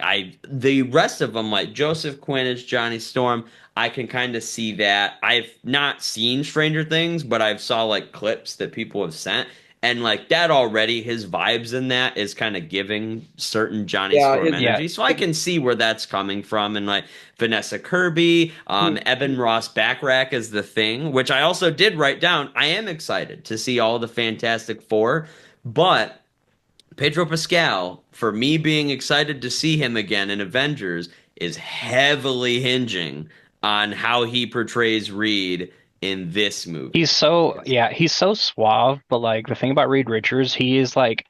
Speaker 9: the rest of them, like Joseph Quinn as Johnny Storm, I can kind of see that. I've not seen Stranger Things, but I've saw like clips that people have sent, and like that already, his vibes in that is kind of giving certain Johnny
Speaker 1: yeah.
Speaker 9: Storm
Speaker 8: Yeah,
Speaker 9: energy. So I can see where that's coming from, and like Vanessa Kirby, Eben Ross Backrack is the thing, which I also did write down. I am excited to see all the Fantastic Four. But Pedro Pascal, for me being excited to see him again in Avengers, is heavily hinging on how he portrays Reed in this movie.
Speaker 8: he's so suave, but like the thing about Reed Richards, he is like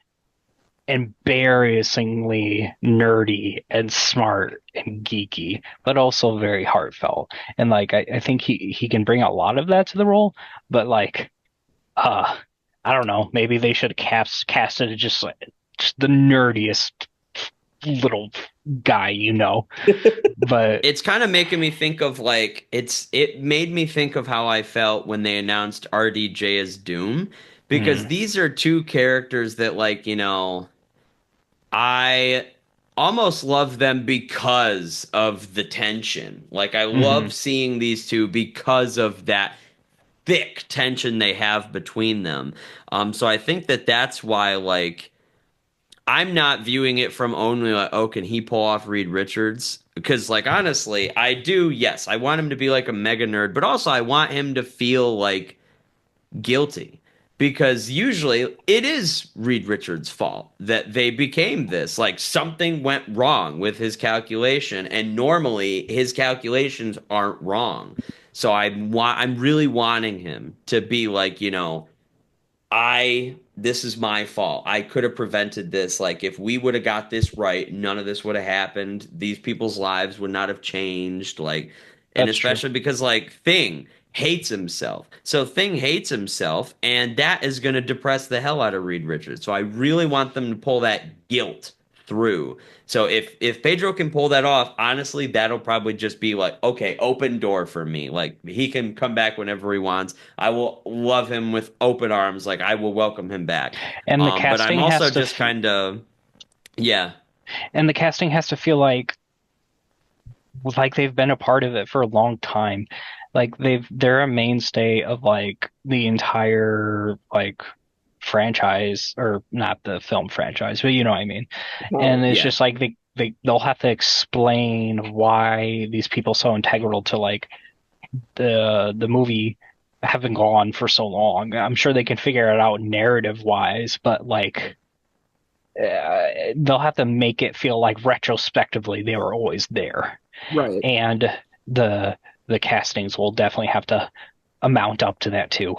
Speaker 8: embarrassingly nerdy and smart and geeky, but also very heartfelt. And like I think he can bring a lot of that to the role, but like uh I don't know, maybe they should have casted just like just the nerdiest little guy, you know. But
Speaker 9: It's kind of making me think of like it made me think of how I felt when they announced RDJ as Doom because
Speaker 8: mm,
Speaker 9: these are two characters that I almost love them because of the tension. Like I
Speaker 8: mhm.
Speaker 9: love seeing these two because of that thick tension they have between them. So I think that that's why like I'm not viewing it from only like, oh, can he pull off Reed Richards? Because like honestly, I do. Yes, I want him to be like a mega nerd, but also I want him to feel like guilty because usually it is Reed Richards' fault that they became this. Like something went wrong with his calculation, and normally his calculations aren't wrong. So I'm really wanting him to be like, this is my fault. I could have prevented this. Like if we would have got this right, none of this would have happened. These people's lives would not have changed. Like, and
Speaker 8: That's true.
Speaker 9: especially because like Thing hates himself. So Thing hates himself, and that is going to depress the hell out of Reed Richards. So I really want them to pull that guilt through. So if Pedro can pull that off, honestly, that'll probably just be like, okay, open door for me. Like he can come back whenever he wants. I will love him with open arms. Like I will welcome him back.
Speaker 8: And the
Speaker 9: But I'm
Speaker 8: casting
Speaker 9: also
Speaker 8: has to
Speaker 9: just kind of yeah.
Speaker 8: and the casting has to feel like they've been a part of it for a long time. Like they're a mainstay of like the entire like franchise, or not the film franchise, but you know what I mean.
Speaker 1: Oh,
Speaker 8: And it's
Speaker 9: Yeah.
Speaker 8: just like they'll have to explain why these people so integral to like the movie having gone for so long. I'm sure they can figure it out narrative wise, but like they'll have to make it feel like retrospectively they were always there.
Speaker 1: right.
Speaker 8: And the the castings will definitely have to amount up to that too.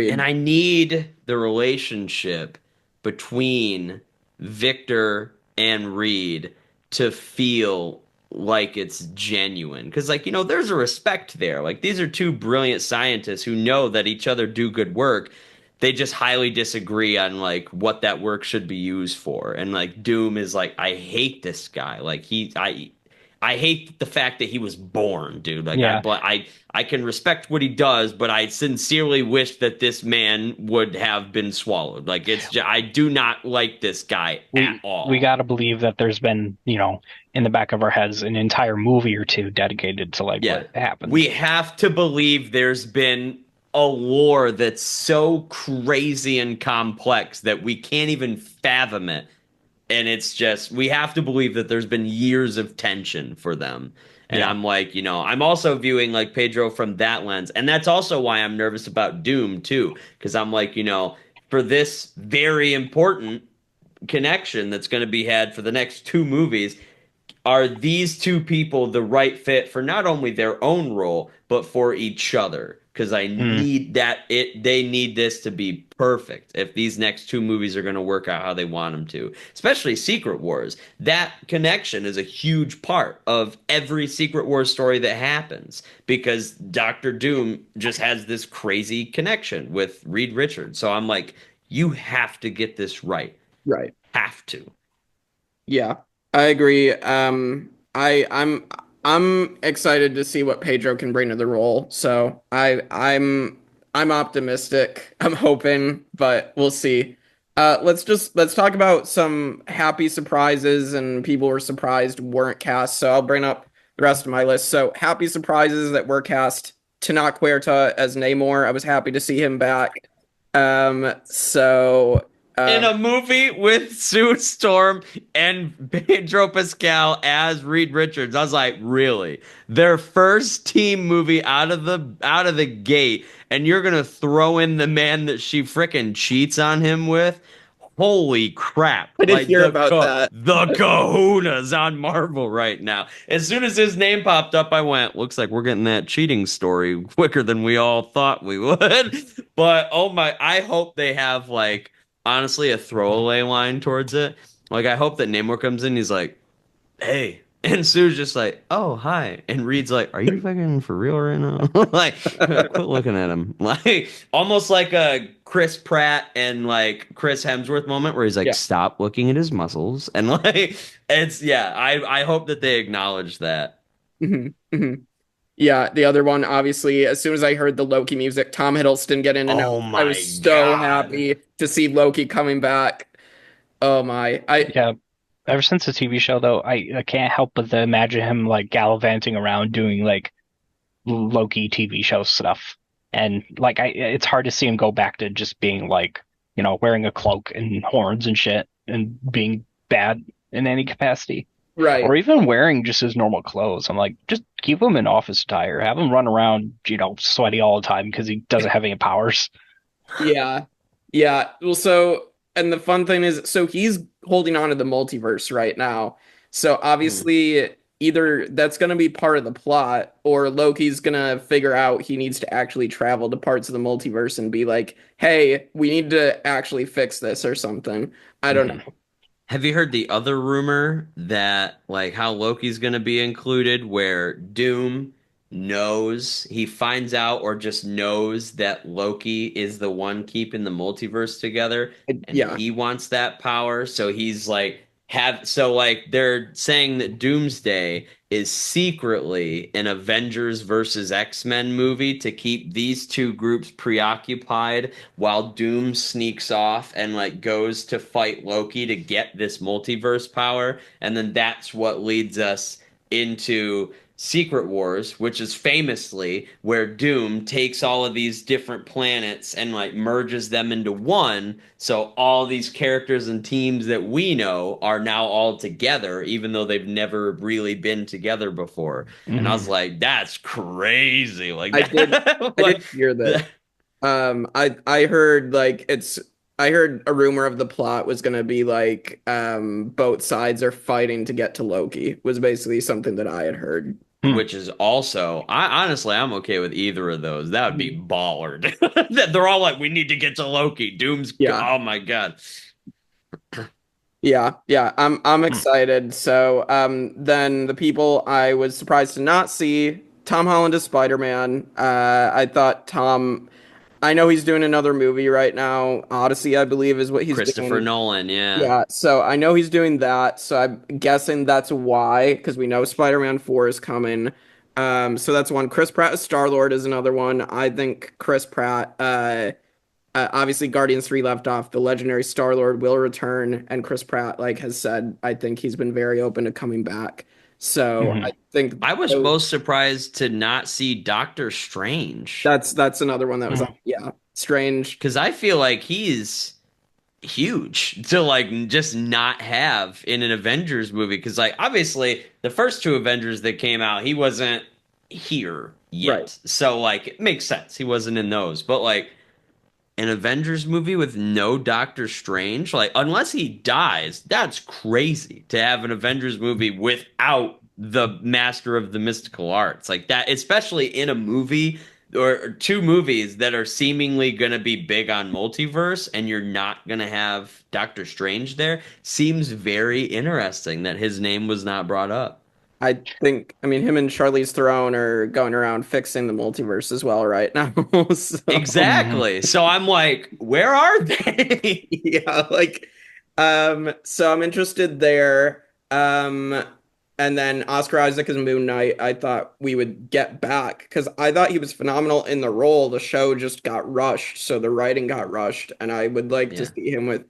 Speaker 9: And
Speaker 1: Agreed.
Speaker 9: I need the relationship between Victor and Reed to feel like it's genuine because like there's a respect there. Like these are two brilliant scientists who know that each other do good work. They just highly disagree on like what that work should be used for. And like Doom is like, I hate this guy. Like I hate the fact that he was born, dude. Like
Speaker 8: Yeah.
Speaker 9: I can respect what he does, but I sincerely wish that this man would have been swallowed. Like I do not like this guy at all.
Speaker 8: We got to believe that there's been, in the back of our heads, an entire movie or two dedicated to like what happened.
Speaker 9: We have to believe there's been a lore that's so crazy and complex that we can't even fathom it. And it's just, we have to believe that there's been years of tension for them. And I'm like, I'm also viewing like Pedro from that lens. And that's also why I'm nervous about Doom too. Because I'm like, for this very important connection that's going to be had for the next two movies, are these two people the right fit for not only their own role, but for each other? Because I need they need this to be perfect if these next two movies are going to work out how they want them to, especially Secret Wars. That connection is a huge part of every Secret Wars story that happens because Doctor Doom just has this crazy connection with Reed Richards. So I'm like, you have to get this right.
Speaker 1: Right.
Speaker 9: Have to.
Speaker 1: Yeah, I agree. I'm excited to see what Pedro can bring to the role. So I'm optimistic. I'm hoping, but we'll see. Let's talk about some happy surprises and people were surprised weren't cast. So I'll bring up the rest of my list. So happy surprises that were cast: Tenoch Huerta as Namor. I was happy to see him back.
Speaker 9: In a movie with Sue Storm and Pedro Pascal as Reed Richards, I was like, really? Their first team movie out of the gate, and you're gonna throw in the man that she frickin' cheats on him with? Holy crap.
Speaker 1: I didn't hear about that.
Speaker 9: The kahunas on Marvel right now. As soon as his name popped up, I went, looks like we're getting that cheating story quicker than we all thought we would. But oh my, I hope they have like honestly a throwaway line towards it. Like I hope that Namor comes in, he's like, hey. And Sue's just like, oh, hi. And Reed's like, are you fucking for real right now? Like, quit looking at him. Like, almost like a Chris Pratt and like Chris Hemsworth moment where he's like, stop looking at his muscles. And like, I hope that they acknowledge that.
Speaker 1: Mm-hmm. Mm-hmm. Yeah, the other one, obviously, as soon as I heard the Loki music, Tom Hiddleston get in and out, I was so happy to see Loki coming back. Oh my.
Speaker 8: Ever since the TV show, though, I can't help but to imagine him like gallivanting around doing like Loki TV show stuff, and like it's hard to see him go back to just being like wearing a cloak and horns and shit and being bad in any capacity,
Speaker 1: right?
Speaker 8: Or even wearing just his normal clothes. I'm like, just keep him in office attire, have him run around, sweaty all the time because he doesn't have any powers.
Speaker 1: Yeah. Well, and the fun thing is, so he's holding on to the multiverse right now. So obviously, either that's going to be part of the plot, or Loki's going to figure out he needs to actually travel to parts of the multiverse and be like, hey, we need to actually fix this or something. I don't know.
Speaker 9: Have you heard the other rumor that like how Loki's going to be included, where Doom he finds out or just knows that Loki is the one keeping the multiverse together, and he wants that power, so he's like they're saying that Doomsday is secretly an Avengers versus X-Men movie to keep these two groups preoccupied while Doom sneaks off and like goes to fight Loki to get this multiverse power, and then that's what leads us into Secret Wars, which is famously where Doom takes all of these different planets and like merges them into one. So all these characters and teams that we know are now all together, even though they've never really been together before. Mm-hmm. And I was like, that's crazy. Like
Speaker 1: I did hear that. I heard I heard a rumor of the plot was going to be like both sides are fighting to get to Loki, was basically something that I had heard.
Speaker 9: Which is also, I'm okay with either of those. That would be baller. They're all like, we need to get to Loki. Doom's, oh my God.
Speaker 1: Yeah, I'm excited. So, then the people I was surprised to not see, Tom Holland as Spider-Man. I thought I know he's doing another movie right now. Odyssey, I believe, is what he's
Speaker 9: Christopher
Speaker 1: doing.
Speaker 9: Nolan, yeah.
Speaker 1: Yeah, so I know he's doing that. So I'm guessing that's why, because we know Spider-Man 4 is coming. So that's one. Chris Pratt as Star-Lord is another one. I think Chris Pratt, obviously Guardians 3 left off. The legendary Star-Lord will return, and Chris Pratt, like, has said, I think he's been very open to coming back. So
Speaker 8: Mhm.
Speaker 1: I think
Speaker 9: I was most surprised to not see Doctor Strange
Speaker 1: that's another one that was yeah, strange.
Speaker 9: because I feel like he's huge to like just not have in an Avengers movie because like obviously the first two Avengers that came out he wasn't here yet.
Speaker 1: Right.
Speaker 9: So like it makes sense he wasn't in those. But like an Avengers movie with no Doctor Strange, like unless he dies, that's crazy to have an Avengers movie without the master of the mystical arts. Like that, especially in a movie or two movies that are seemingly going to be big on multiverse and you're not going to have Doctor Strange there, seems very interesting that his name was not brought up.
Speaker 1: I think, I mean, him and Charlize Theron are going around fixing the multiverse as well right now. So,
Speaker 9: Exactly. So I'm like, where are they?
Speaker 1: yeah, like, so I'm interested there. And then Oscar Isaac as Moon Knight, I thought we would get back because I thought he was phenomenal in the role. The show just got rushed, so the writing got rushed, and I would like to
Speaker 9: Yeah.
Speaker 1: see him with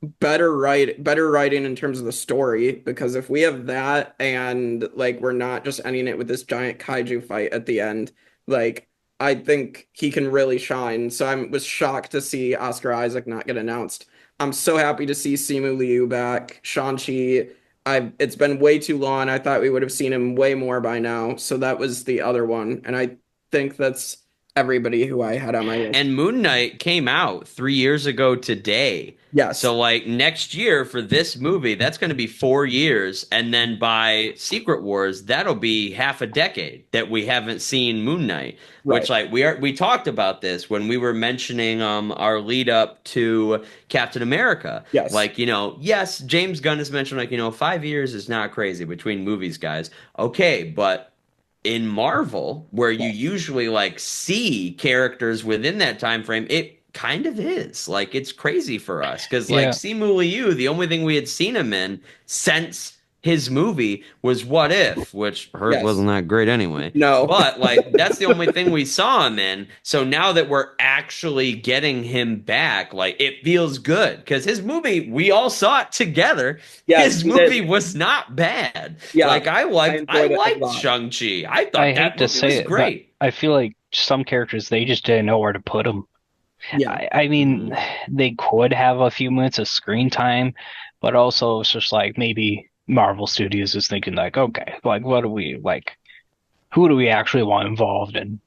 Speaker 1: better writing in terms of the story because if we have that and like we're not just ending it with this giant kaiju fight at the end, like I think he can really shine. So I was shocked to see Oscar Isaac not get announced. I'm so happy to see Simu Liu back. Shang-Chi, it's been way too long. I thought we would have seen him way more by now. So that was the other one. And I think that's everybody who I had on my list.
Speaker 9: And Moon Knight came out 3 years ago today.
Speaker 1: Yes.
Speaker 9: So, like, next year for this movie, that's going to be 4 years. And then by Secret Wars, that'll be half a decade that we haven't seen Moon Knight.
Speaker 1: Right.
Speaker 9: Which, like, we talked about this when we were mentioning our lead up to Captain America.
Speaker 1: Yes.
Speaker 9: Like, you know, yes, James Gunn has mentioned, like, you know, 5 years is not crazy between movies, guys. Okay, but in Marvel, where you usually like see characters within that time frame, it kind of is like it's crazy for us because like
Speaker 8: Yeah.
Speaker 9: Simu Liu, the only thing we had seen him in since his movie was What If, which hers
Speaker 1: Yes.
Speaker 9: wasn't that great anyway.
Speaker 1: No.
Speaker 9: But like that's the only thing we saw him in. So now that we're actually getting him back, like it feels good because his movie we all saw it together.
Speaker 1: Yes,
Speaker 9: His
Speaker 1: we
Speaker 9: movie
Speaker 1: did.
Speaker 9: was not bad.
Speaker 1: Yeah,
Speaker 9: Like I liked
Speaker 1: enjoyed it a
Speaker 9: liked
Speaker 1: lot.
Speaker 9: Shang-Chi. I thought
Speaker 8: I
Speaker 9: that
Speaker 8: hate to
Speaker 9: movie
Speaker 8: say
Speaker 9: was
Speaker 8: it,
Speaker 9: great.
Speaker 8: but I feel like some characters they just didn't know where to put them.
Speaker 1: Yeah.
Speaker 8: I mean, they could have a few minutes of screen time, but also it's just like maybe Marvel Studios is thinking like, okay, like what do we like? Who do we actually want involved, and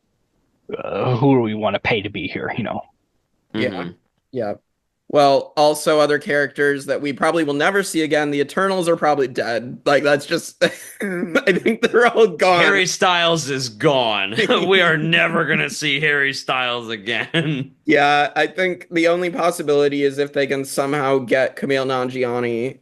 Speaker 8: who do we want to pay to be here? You know?
Speaker 1: Yeah.
Speaker 9: Mhm.
Speaker 1: Yeah. Well, also other characters that we probably will never see again. The Eternals are probably dead. Like that's just I think they're all gone.
Speaker 9: Harry Styles is gone. We are never gonna see Harry Styles again.
Speaker 1: Yeah, I think the only possibility is if they can somehow get Kumail Nanjiani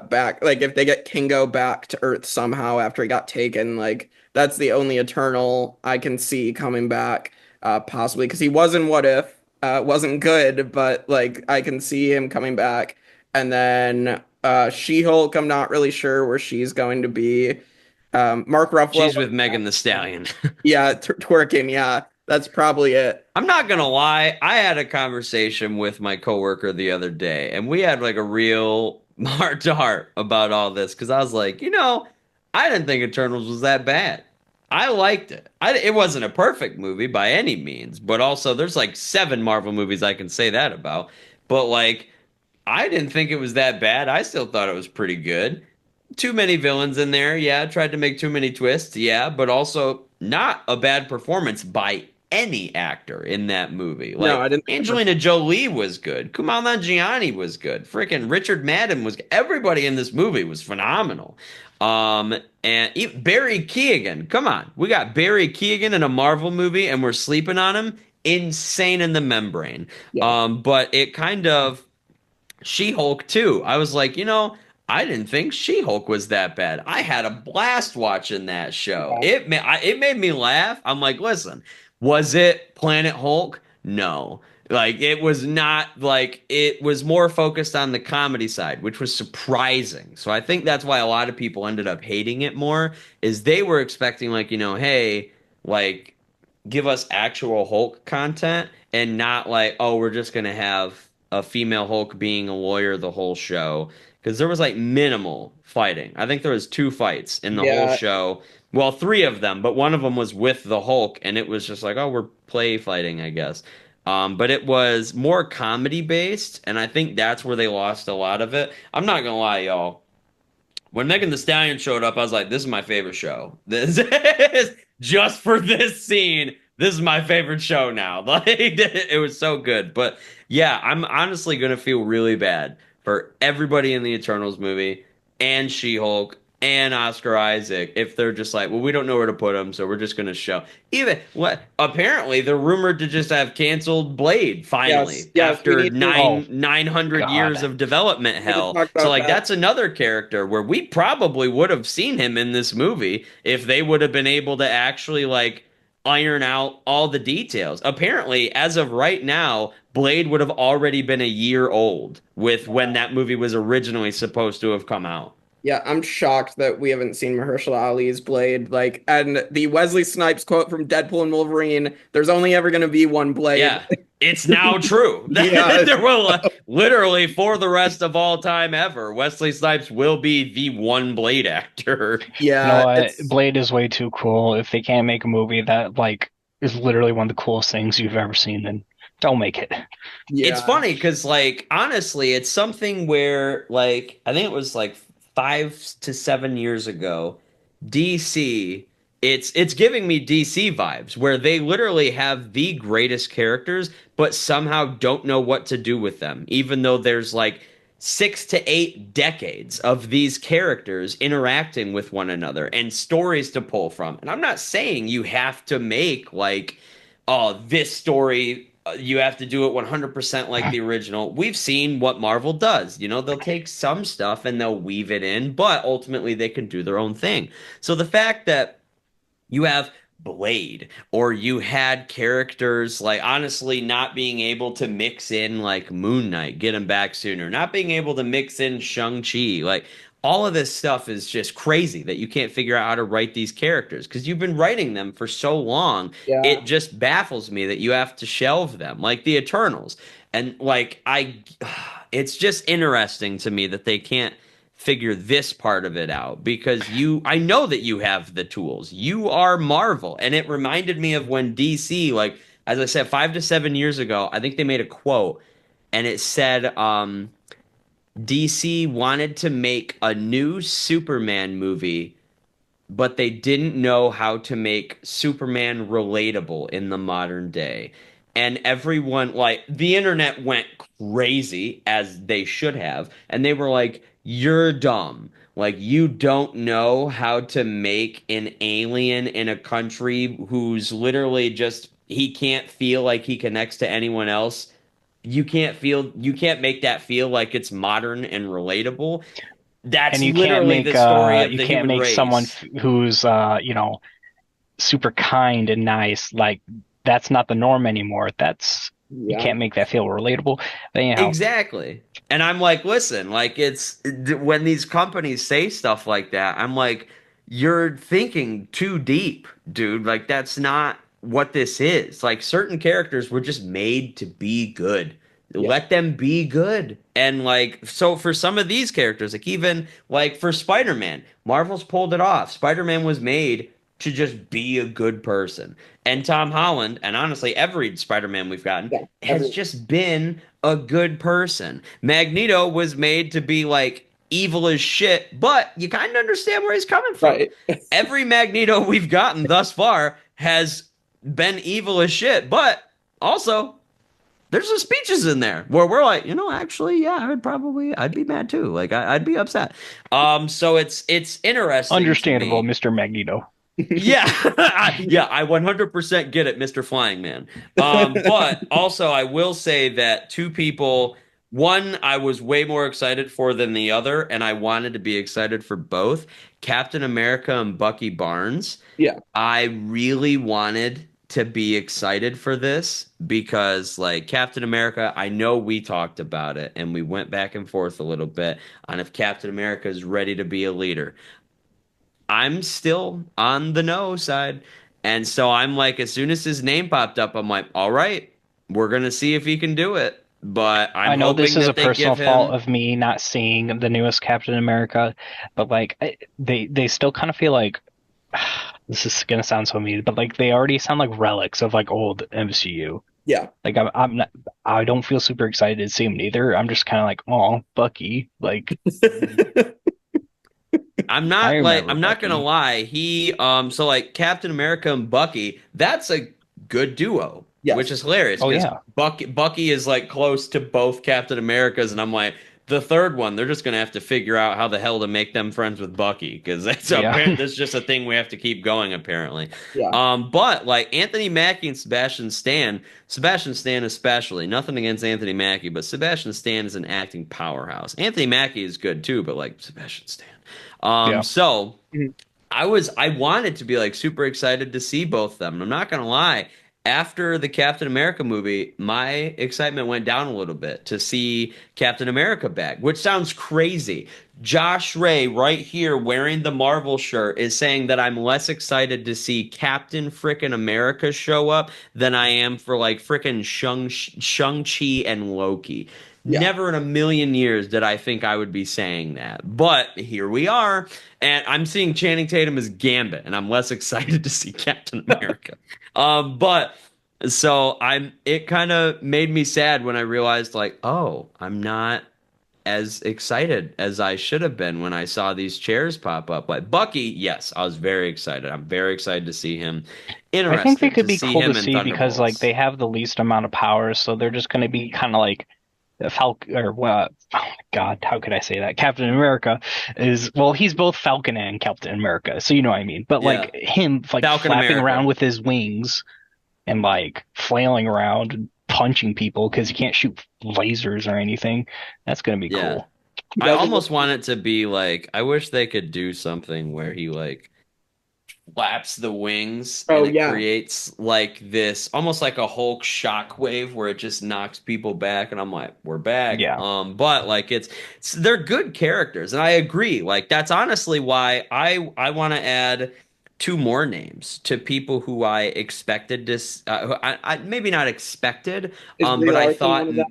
Speaker 1: back. Like if they get Kingo back to Earth somehow after he got taken, like that's the only Eternal I can see coming back, possibly because he was in What If. Wasn't good, but like I can see him coming back. And then She-Hulk, I'm not really sure where she's going to be. Mark Ruffalo.
Speaker 9: She's with Megan the Stallion.
Speaker 1: Yeah, twerking. Yeah, that's probably it.
Speaker 9: I'm not gonna lie, I had a conversation with my coworker the other day, and we had like a real heart to heart about all this because I was like, you know, I didn't think Eternals was that bad. I liked it. It wasn't a perfect movie by any means, but also there's like 7 Marvel movies I can say that about. But like, I didn't think it was that bad. I still thought it was pretty good. Too many villains in there, yeah. Tried to make too many twists, yeah. But also not a bad performance by any actor in that movie. Like
Speaker 1: No, I didn't.
Speaker 9: Angelina Jolie was good. Kumail Nanjiani was good. Freaking Richard Madden was. Everybody in this movie was phenomenal. Barry Keoghan. Come on, we got Barry Keoghan in a Marvel movie, and we're sleeping on him. Insane in the membrane.
Speaker 1: Yeah.
Speaker 9: But it kind of She-Hulk too. I was like, I didn't think She-Hulk was that bad. I had a blast watching that show.
Speaker 1: Yeah.
Speaker 9: It made me laugh. I'm like, listen, was it Planet Hulk? No. Like it was not like it was more focused on the comedy side, which was surprising. So I think that's why a lot of people ended up hating it more, is they were expecting like, hey, like give us actual Hulk content and not like, oh, we're just gonna have a female Hulk being a lawyer the whole show. Because there was like minimal fighting. I think there was 2 fights in the whole
Speaker 1: Yeah.
Speaker 9: show. Well, 3 of them, but one of them was with the Hulk, and it was just like, oh, we're play fighting, I guess. But it was more comedy based, and I think that's where they lost a lot of it. I'm not gonna lie, y'all. When Megan Thee Stallion showed up, I was like, this is my favorite show. This is just for this scene. This is my favorite show now. Like it was so good. But yeah, I'm honestly gonna feel really bad for everybody in the Eternals movie and She-Hulk and Oscar Isaac if they're just like, well, we don't know where to put them, so we're just gonna show. Even what apparently they're rumored to just have canceled Blade finally
Speaker 1: Yes, we
Speaker 9: after
Speaker 1: need to-
Speaker 9: 900
Speaker 8: God.
Speaker 9: years of development hell.
Speaker 1: talk about
Speaker 9: So like
Speaker 1: that.
Speaker 9: that's another character where we probably would have seen him in this movie if they would have been able to actually like iron out all the details. Apparently, as of right now, Blade would have already been a year old with when that movie was originally supposed to have come out.
Speaker 1: Yeah, I'm shocked that we haven't seen Mahershala Ali's Blade. Like, and the Wesley Snipes quote from Deadpool and Wolverine, there's only ever going to be one Blade.
Speaker 9: Yeah, it's now true.
Speaker 1: Yeah.
Speaker 9: There will literally for the rest of all time ever, Wesley Snipes will be the one Blade actor.
Speaker 1: Yeah.
Speaker 8: You know what?
Speaker 1: it's-
Speaker 8: Blade is way too cool. If they can't make a movie that like is literally one of the coolest things you've ever seen, then don't make it.
Speaker 1: yeah.
Speaker 9: It's funny because, like, honestly, it's something where, like, I think it was like 5 to 7 years ago, DC. It's giving me DC vibes where they literally have the greatest characters, but somehow don't know what to do with them, even though there's like 6 to 8 decades of these characters interacting with one another and stories to pull from. And I'm not saying you have to make like, oh, this story you have to do it 100% like the original. We've seen what Marvel does. They'll take some stuff and they'll weave it in, but ultimately they can do their own thing. So the fact that you have Blade, or you had characters like honestly not being able to mix in like Moon Knight, get him back sooner, not being able to mix in Shang-Chi, like all of this stuff is just crazy that you can't figure out how to write these characters because you've been writing them for so long.
Speaker 1: Yeah.
Speaker 9: It just baffles me that you have to shelve them like the Eternals. And like it's just interesting to me that they can't figure this part of it out because I know that you have the tools. You are Marvel. And it reminded me of when DC, like, as I said, 5 to 7 years ago, I think they made a quote and it said, DC wanted to make a new Superman movie, but they didn't know how to make Superman relatable in the modern day. And everyone, like, the internet went crazy, as they should have. And they were like, you're dumb. Like, you don't know how to make an alien in a country who's literally just, he can't feel like he connects to anyone else. You can't make that feel like it's modern and relatable. That's
Speaker 8: And you
Speaker 9: literally
Speaker 8: can't make
Speaker 9: the story of
Speaker 8: you
Speaker 9: the
Speaker 8: can't
Speaker 9: human
Speaker 8: make
Speaker 9: race.
Speaker 8: someone who's super kind and nice. Like that's not the norm anymore. You can't make that feel relatable. But anyhow,
Speaker 9: Exactly. And I'm like, listen, like it's when these companies say stuff like that, I'm like, you're thinking too deep, dude. Like that's not what this is. Like certain characters were just made to be good. Let them be good. And like so for some of these characters, like even like for Spider-Man, Marvel's pulled it off. Spider-Man was made to just be a good person. And Tom Holland, and honestly every Spider-Man we've gotten has just been a good person. Magneto was made to be like evil as shit, but you kind of understand where he's coming from.
Speaker 1: Right.
Speaker 9: Every Magneto we've gotten thus far has been evil as shit, but also there's some speeches in there where we're like, actually, yeah, I'd be mad too. Like I'd be upset. So it's interesting.
Speaker 8: understandable,
Speaker 9: to me.
Speaker 8: Mr. Magneto.
Speaker 9: Yeah, I 100% get it, Mr. Flying Man. But also, I will say that two people one I was way more excited for than the other, and I wanted to be excited for both. Captain America and Bucky Barnes.
Speaker 1: Yeah.
Speaker 9: I really wanted to be excited for this because, like, Captain America, I know we talked about it and we went back and forth a little bit on if Captain America is ready to be a leader. I'm still on the no side. And so I'm like, as soon as his name popped up, I'm like, all right, we're going to see if he can do it. But
Speaker 8: I
Speaker 9: I'm
Speaker 8: know this
Speaker 9: hoping
Speaker 8: is a
Speaker 9: that they
Speaker 8: personal
Speaker 9: give
Speaker 8: fault
Speaker 9: him.
Speaker 8: of me not seeing the newest Captain America, but like they still kind of feel like this is gonna sound so mean, but like they already sound like relics of like old MCU.
Speaker 1: Yeah.
Speaker 8: Like I'm not, I don't feel super excited to see him either. I'm just kind of like, oh, Bucky. Like
Speaker 9: I'm
Speaker 8: I
Speaker 9: not like
Speaker 8: remember
Speaker 9: I'm not gonna
Speaker 8: Bucky.
Speaker 9: lie. So like Captain America and Bucky, that's a good duo, which
Speaker 1: Yes.
Speaker 9: is hilarious
Speaker 8: Oh
Speaker 9: because
Speaker 8: yeah,
Speaker 9: Bucky is like close to both Captain Americas, and I'm like the third one. They're just gonna have to figure out how the hell to make them friends with Bucky because
Speaker 8: yeah.
Speaker 9: that's just a thing we have to keep going apparently.
Speaker 1: Yeah.
Speaker 9: But like Anthony Mackie and Sebastian Stan especially, nothing against Anthony Mackie, but Sebastian Stan is an acting powerhouse. Anthony Mackie is good too, but like Sebastian Stan.
Speaker 8: Yeah.
Speaker 9: So
Speaker 1: Mhm.
Speaker 9: I wanted to be like super excited to see both of them. And I'm not gonna lie, after the Captain America movie, my excitement went down a little bit to see Captain America back, which sounds crazy. Josh Ray, right here, wearing the Marvel shirt, is saying that I'm less excited to see Captain frickin' America show up than I am for like frickin' Shang-Chi and Loki.
Speaker 1: Yeah.
Speaker 9: Never in a million years did I think I would be saying that. But here we are. And I'm seeing Channing Tatum as Gambit, and I'm less excited to see Captain America. But so it kind of made me sad when I realized, like, oh, I'm not as excited as I should have been when I saw these chairs pop up. Like Bucky, yes, I was very excited. I'm very excited to see him.
Speaker 8: I think they
Speaker 9: Interested
Speaker 8: could
Speaker 9: to
Speaker 8: be
Speaker 9: see
Speaker 8: cool to
Speaker 9: him in
Speaker 8: see because like
Speaker 9: Thunderbolts.
Speaker 8: they have the least amount of powers, so they're just going to be kind of like Falcon or what? Oh my God, how could I say that? Captain America is well, he's both Falcon and Captain America, so you know what I mean. But
Speaker 9: Yeah,
Speaker 8: like him, like
Speaker 9: Falcon
Speaker 8: flapping around
Speaker 9: America.
Speaker 8: with his wings and like flailing around and punching people because he can't shoot lasers or anything. That's gonna be
Speaker 9: Yeah.
Speaker 8: cool.
Speaker 1: He
Speaker 9: I
Speaker 1: doesn't look.
Speaker 9: almost want it to be like I wish they could do something where he like flaps the wings
Speaker 1: Oh
Speaker 9: and it
Speaker 1: yeah.
Speaker 9: creates like this almost like a Hulk shockwave where it just knocks people back and I'm like we're back.
Speaker 8: Yeah,
Speaker 9: But like they're good characters and I agree. Like that's honestly why I want to add two more names to people who I expected to I maybe not expected
Speaker 1: Is Brie
Speaker 9: but I
Speaker 1: Larson one
Speaker 9: thought
Speaker 1: of them?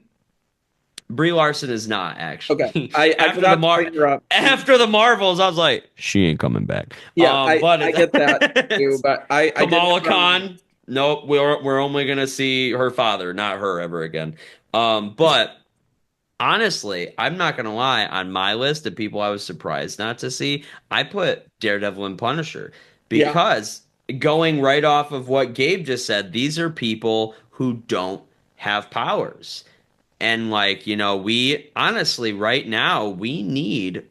Speaker 9: Brie Larson is not
Speaker 1: Okay.
Speaker 9: actually.
Speaker 1: I forgot to bring her up.
Speaker 9: After the Marvels, I was like, she ain't coming back.
Speaker 1: Yeah,
Speaker 9: But
Speaker 1: I get that too,
Speaker 9: it's
Speaker 1: but I did
Speaker 9: Kamala
Speaker 1: have her on.
Speaker 9: Khan. Nope, we're only gonna see her father, not her ever again. But honestly, I'm not gonna lie. On my list of people I was surprised not to see, I put Daredevil and Punisher
Speaker 1: Yeah.
Speaker 9: because going right off of what Gabe just said, these are people who don't have powers. And like, we honestly right now we need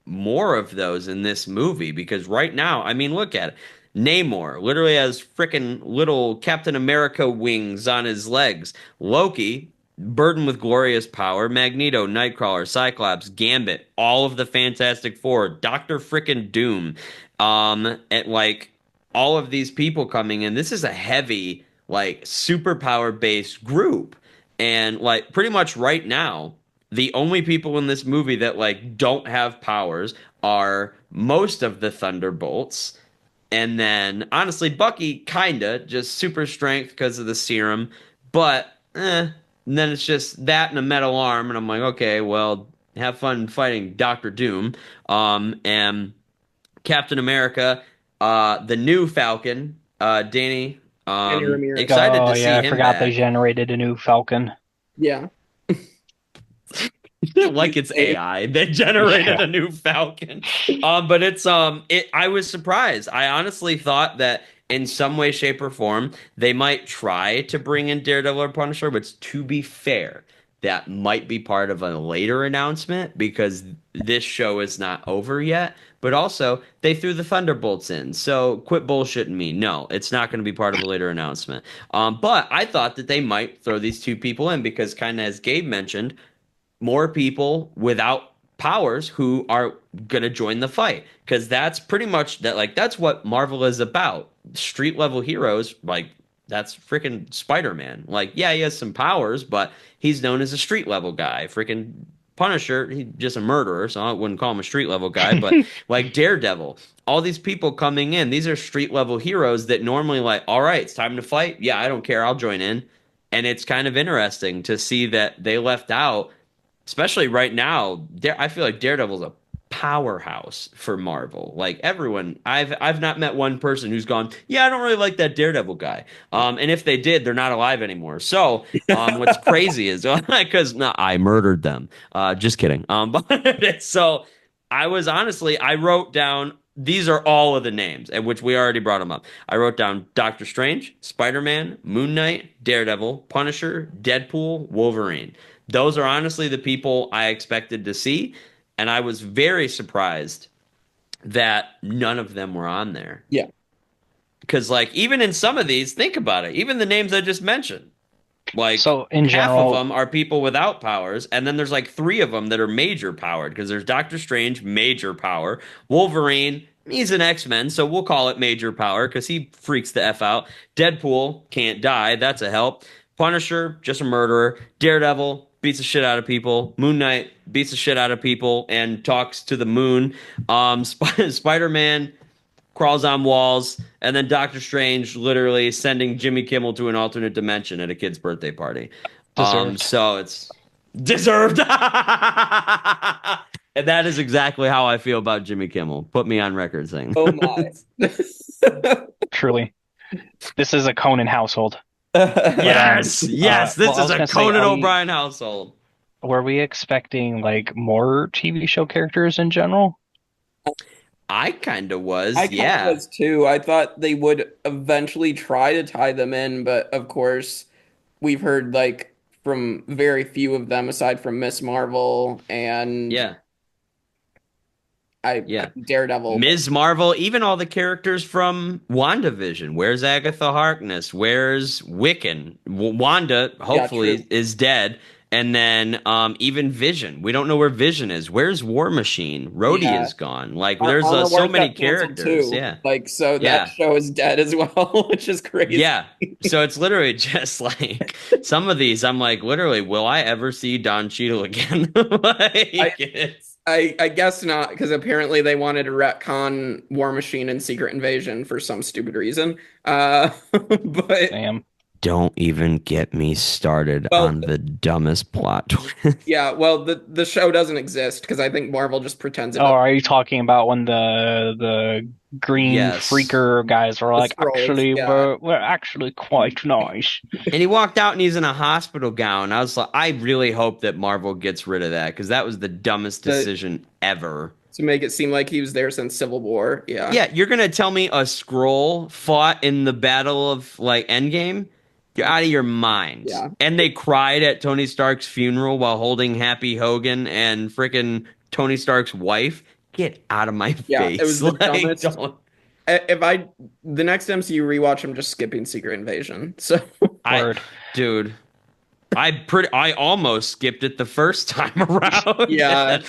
Speaker 9: more of those in this movie because right now, I mean, look at it. Namor literally has freaking little Captain America wings on his legs. Loki, burdened with glorious power. Magneto, Nightcrawler, Cyclops, Gambit, all of the Fantastic Four, Doctor freaking Doom. And like all of these people coming in. This is a heavy, like, superpower based group. And like pretty much right now, the only people in this movie that like don't have powers are most of the Thunderbolts. And then honestly, Bucky kinda just super strength because of the serum, but and then it's just that and a metal arm, and I'm like, okay, well, have fun fighting Doctor Doom. And Captain America, the new Falcon, Danny,
Speaker 1: Danny Ramirez.
Speaker 9: excited
Speaker 8: oh
Speaker 9: to see
Speaker 8: yeah, I
Speaker 9: him
Speaker 8: forgot they
Speaker 9: back.
Speaker 8: generated a new Falcon.
Speaker 1: Yeah.
Speaker 9: Like it's AI. They generated
Speaker 8: Yeah.
Speaker 9: a new Falcon. But I was surprised. I honestly thought that in some way, shape, or form, they might try to bring in Daredevil or Punisher, but to be fair, that might be part of a later announcement because this show is not over yet. But also, they threw the Thunderbolts in, so quit bullshitting me. No, it's not going to be part of a later announcement. But I thought that they might throw these two people in because, kind of as Gabe mentioned, more people without powers who are gonna join the fight, because that's pretty much that. Like, that's what Marvel is about. Street level heroes, like that's freaking Spider-Man. Like, yeah, he has some powers, but he's known as a street level guy. Freaking Punisher, he's just a murderer, so I wouldn't call him a street level guy. But like Daredevil, all these people coming in, these are street level heroes that normally, like, all right, it's time to fight. Yeah, I don't care, I'll join in. And it's kind of interesting to see that they left out, especially right now. I feel like Daredevil's a powerhouse for Marvel. Like, everyone, I've not met one person who's gone, yeah, I don't really like that Daredevil guy. And if they did, they're not alive anymore. So, what's crazy is because no, I murdered them. Just kidding. But so I wrote down. These are all of the names, at which we already brought them up. I wrote down Doctor Strange, Spider-Man, Moon Knight, Daredevil, Punisher, Deadpool, Wolverine. Those are honestly the people I expected to see, and I was very surprised that none of them were on there.
Speaker 1: Yeah.
Speaker 9: Because, like, even in some of these, think about it, even the names I just mentioned, like,
Speaker 8: So in
Speaker 9: half
Speaker 8: general,
Speaker 9: of them are people without powers, and then there's like 3 of them that are major powered, because there's Doctor Strange, major power, Wolverine, he's an X-Men, so we'll call it major power because he freaks the F out. Deadpool can't die, that's a help. Punisher, just a murderer. Daredevil beats the shit out of people. Moon Knight beats the shit out of people and talks to the moon. Spider-Man crawls on walls, and then Doctor Strange literally sending Jimmy Kimmel to an alternate dimension at a kid's birthday party.
Speaker 8: Deserved.
Speaker 9: So it's deserved. And that is exactly how I feel about Jimmy Kimmel. Put me on record saying.
Speaker 1: Oh my.
Speaker 8: truly, this is a Conan household.
Speaker 9: Yes, this
Speaker 8: well, I
Speaker 9: is
Speaker 8: was
Speaker 9: a
Speaker 8: gonna say,
Speaker 9: Conan O'Brien household.
Speaker 8: Were we expecting like more TV show characters in general?
Speaker 9: I kind of was,
Speaker 1: I kind of was too. I thought they would eventually try to tie them in, but of course, we've heard like from very few of them aside from Miss Marvel and Daredevil.
Speaker 9: Ms. Marvel, even all the characters from WandaVision. Where's Agatha Harkness? Where's Wiccan? Wanda, hopefully, is dead. And then even Vision. We don't know where Vision is. Where's War Machine? Rhodey is gone. Like, there's so many characters.
Speaker 1: Too.
Speaker 9: Yeah.
Speaker 1: Like, so that show is dead as well, which is crazy.
Speaker 9: Yeah. So it's literally just like some of these, I'm like, literally, will I ever see Don Cheadle again?
Speaker 1: I guess not, because apparently they wanted to retcon War Machine and Secret Invasion for some stupid reason. But
Speaker 8: Damn.
Speaker 9: Don't even get me started on the dumbest plot twist.
Speaker 1: Yeah, well, the show doesn't exist because I think Marvel just pretends it.
Speaker 8: Oh, are you talking about when the green freaker guys were like,
Speaker 1: Skrulls,
Speaker 8: actually, we're actually quite nice.
Speaker 9: And he walked out and he's in a hospital gown. I was like, I really hope that Marvel gets rid of that, because that was the dumbest decision ever.
Speaker 1: To make it seem like he was there since Civil War. Yeah.
Speaker 9: Yeah, you're gonna tell me a Skrull fought in the battle of like Endgame? You're out of your mind.
Speaker 1: Yeah.
Speaker 9: And they cried at Tony Stark's funeral while holding Happy Hogan and freaking Tony Stark's wife. Get out of my face.
Speaker 1: It was the dumbest. The next MCU rewatch, I'm just skipping Secret Invasion. So
Speaker 9: I almost skipped it the first time around.
Speaker 1: Yeah.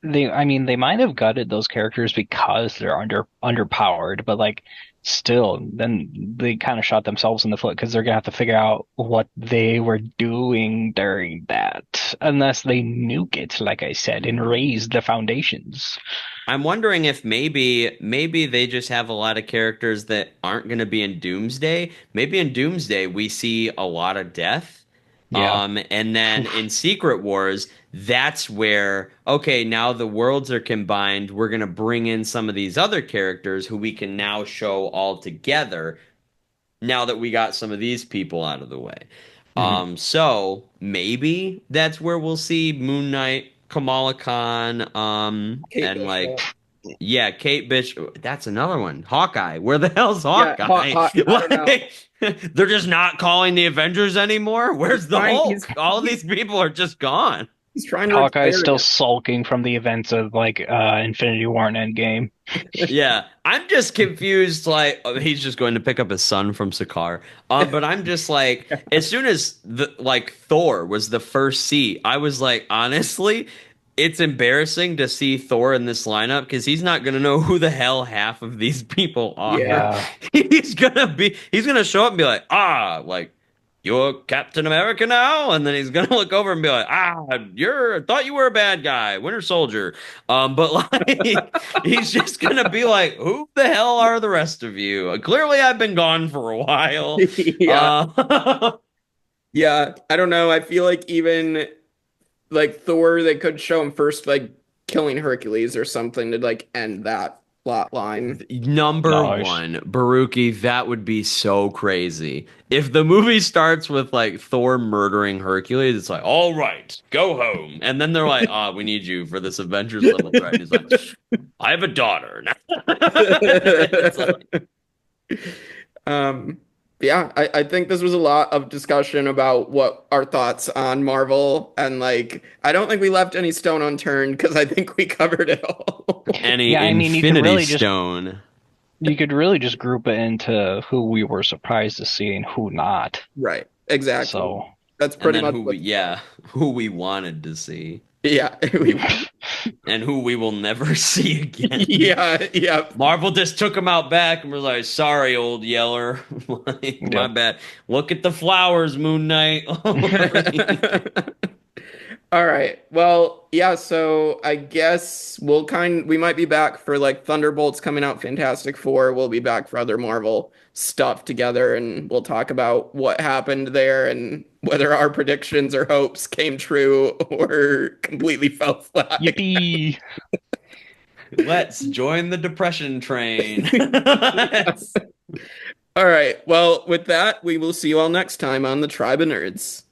Speaker 8: They might have gutted those characters because they're underpowered, but like still, then they kind of shot themselves in the foot, because they're gonna have to figure out what they were doing during that, unless they nuke it, like I said, and raise the foundations.
Speaker 9: I'm wondering if maybe they just have a lot of characters that aren't going to be in Doomsday. Maybe in Doomsday we see a lot of death.
Speaker 8: Yeah.
Speaker 9: And then in Secret Wars, that's where, okay, now the worlds are combined. We're going to bring in some of these other characters who we can now show all together now that we got some of these people out of the way. So maybe that's where we'll see Moon Knight, Kamala Khan,
Speaker 1: Kate
Speaker 9: Bishop. Kate Bishop. That's another one. Hawkeye. Where the hell's Hawkeye?
Speaker 1: I don't know.
Speaker 9: They're just not calling the Avengers anymore? Where's the Hulk? All these people are just gone.
Speaker 1: He's trying to
Speaker 8: Hawkeye's
Speaker 1: retire
Speaker 8: still
Speaker 1: again.
Speaker 8: sulking from the events of like Infinity War and Endgame.
Speaker 9: Yeah, I'm just confused. Like he's just going to pick up his son from Sakaar. But I'm just like, as soon as Thor was the first seat, I was like, honestly, it's embarrassing to see Thor in this lineup because he's not gonna know who the hell half of these people are.
Speaker 1: Yeah.
Speaker 9: He's gonna show up and be like, like you're Captain America now, and then he's gonna look over and be like, thought you were a bad guy, Winter Soldier. But like, he's just gonna be like, who the hell are the rest of you? Clearly, I've been gone for a while.
Speaker 1: Yeah. Yeah, I don't know. I feel like even like Thor, they could show him first like killing Hercules or something to like end that plot line.
Speaker 9: Number one, Baruki, that would be so crazy. If the movie starts with like Thor murdering Hercules, it's like, all right, go home. And then they're like, we need you for this Avengers level threat. And he's like, I have a daughter. It's like,
Speaker 1: Yeah, I think this was a lot of discussion about what our thoughts on Marvel, and like I don't think we left any stone unturned because I think we covered it all.
Speaker 9: any
Speaker 8: Yeah, I mean, you could
Speaker 9: Infinity
Speaker 8: really just-
Speaker 9: Stone.
Speaker 8: You could really just group it into who we were surprised to see and who not.
Speaker 1: Right, exactly.
Speaker 8: So
Speaker 1: that's
Speaker 9: And
Speaker 1: pretty
Speaker 9: then
Speaker 1: much
Speaker 9: who we wanted to see.
Speaker 1: Yeah.
Speaker 9: And who we will never see again.
Speaker 1: Yeah.
Speaker 9: Marvel just took him out back and was like, sorry, old Yeller. Like, my bad. Look at the flowers, Moon Knight.
Speaker 1: All right. Well, yeah, so I guess we might be back for like Thunderbolts coming out, Fantastic Four. We'll be back for other Marvel stuff together, and we'll talk about what happened there and whether our predictions or hopes came true or completely fell flat.
Speaker 8: yippee!
Speaker 9: Let's join the depression train.
Speaker 1: All right. Well, with that, we will see you all next time on the Tribe of Nerds.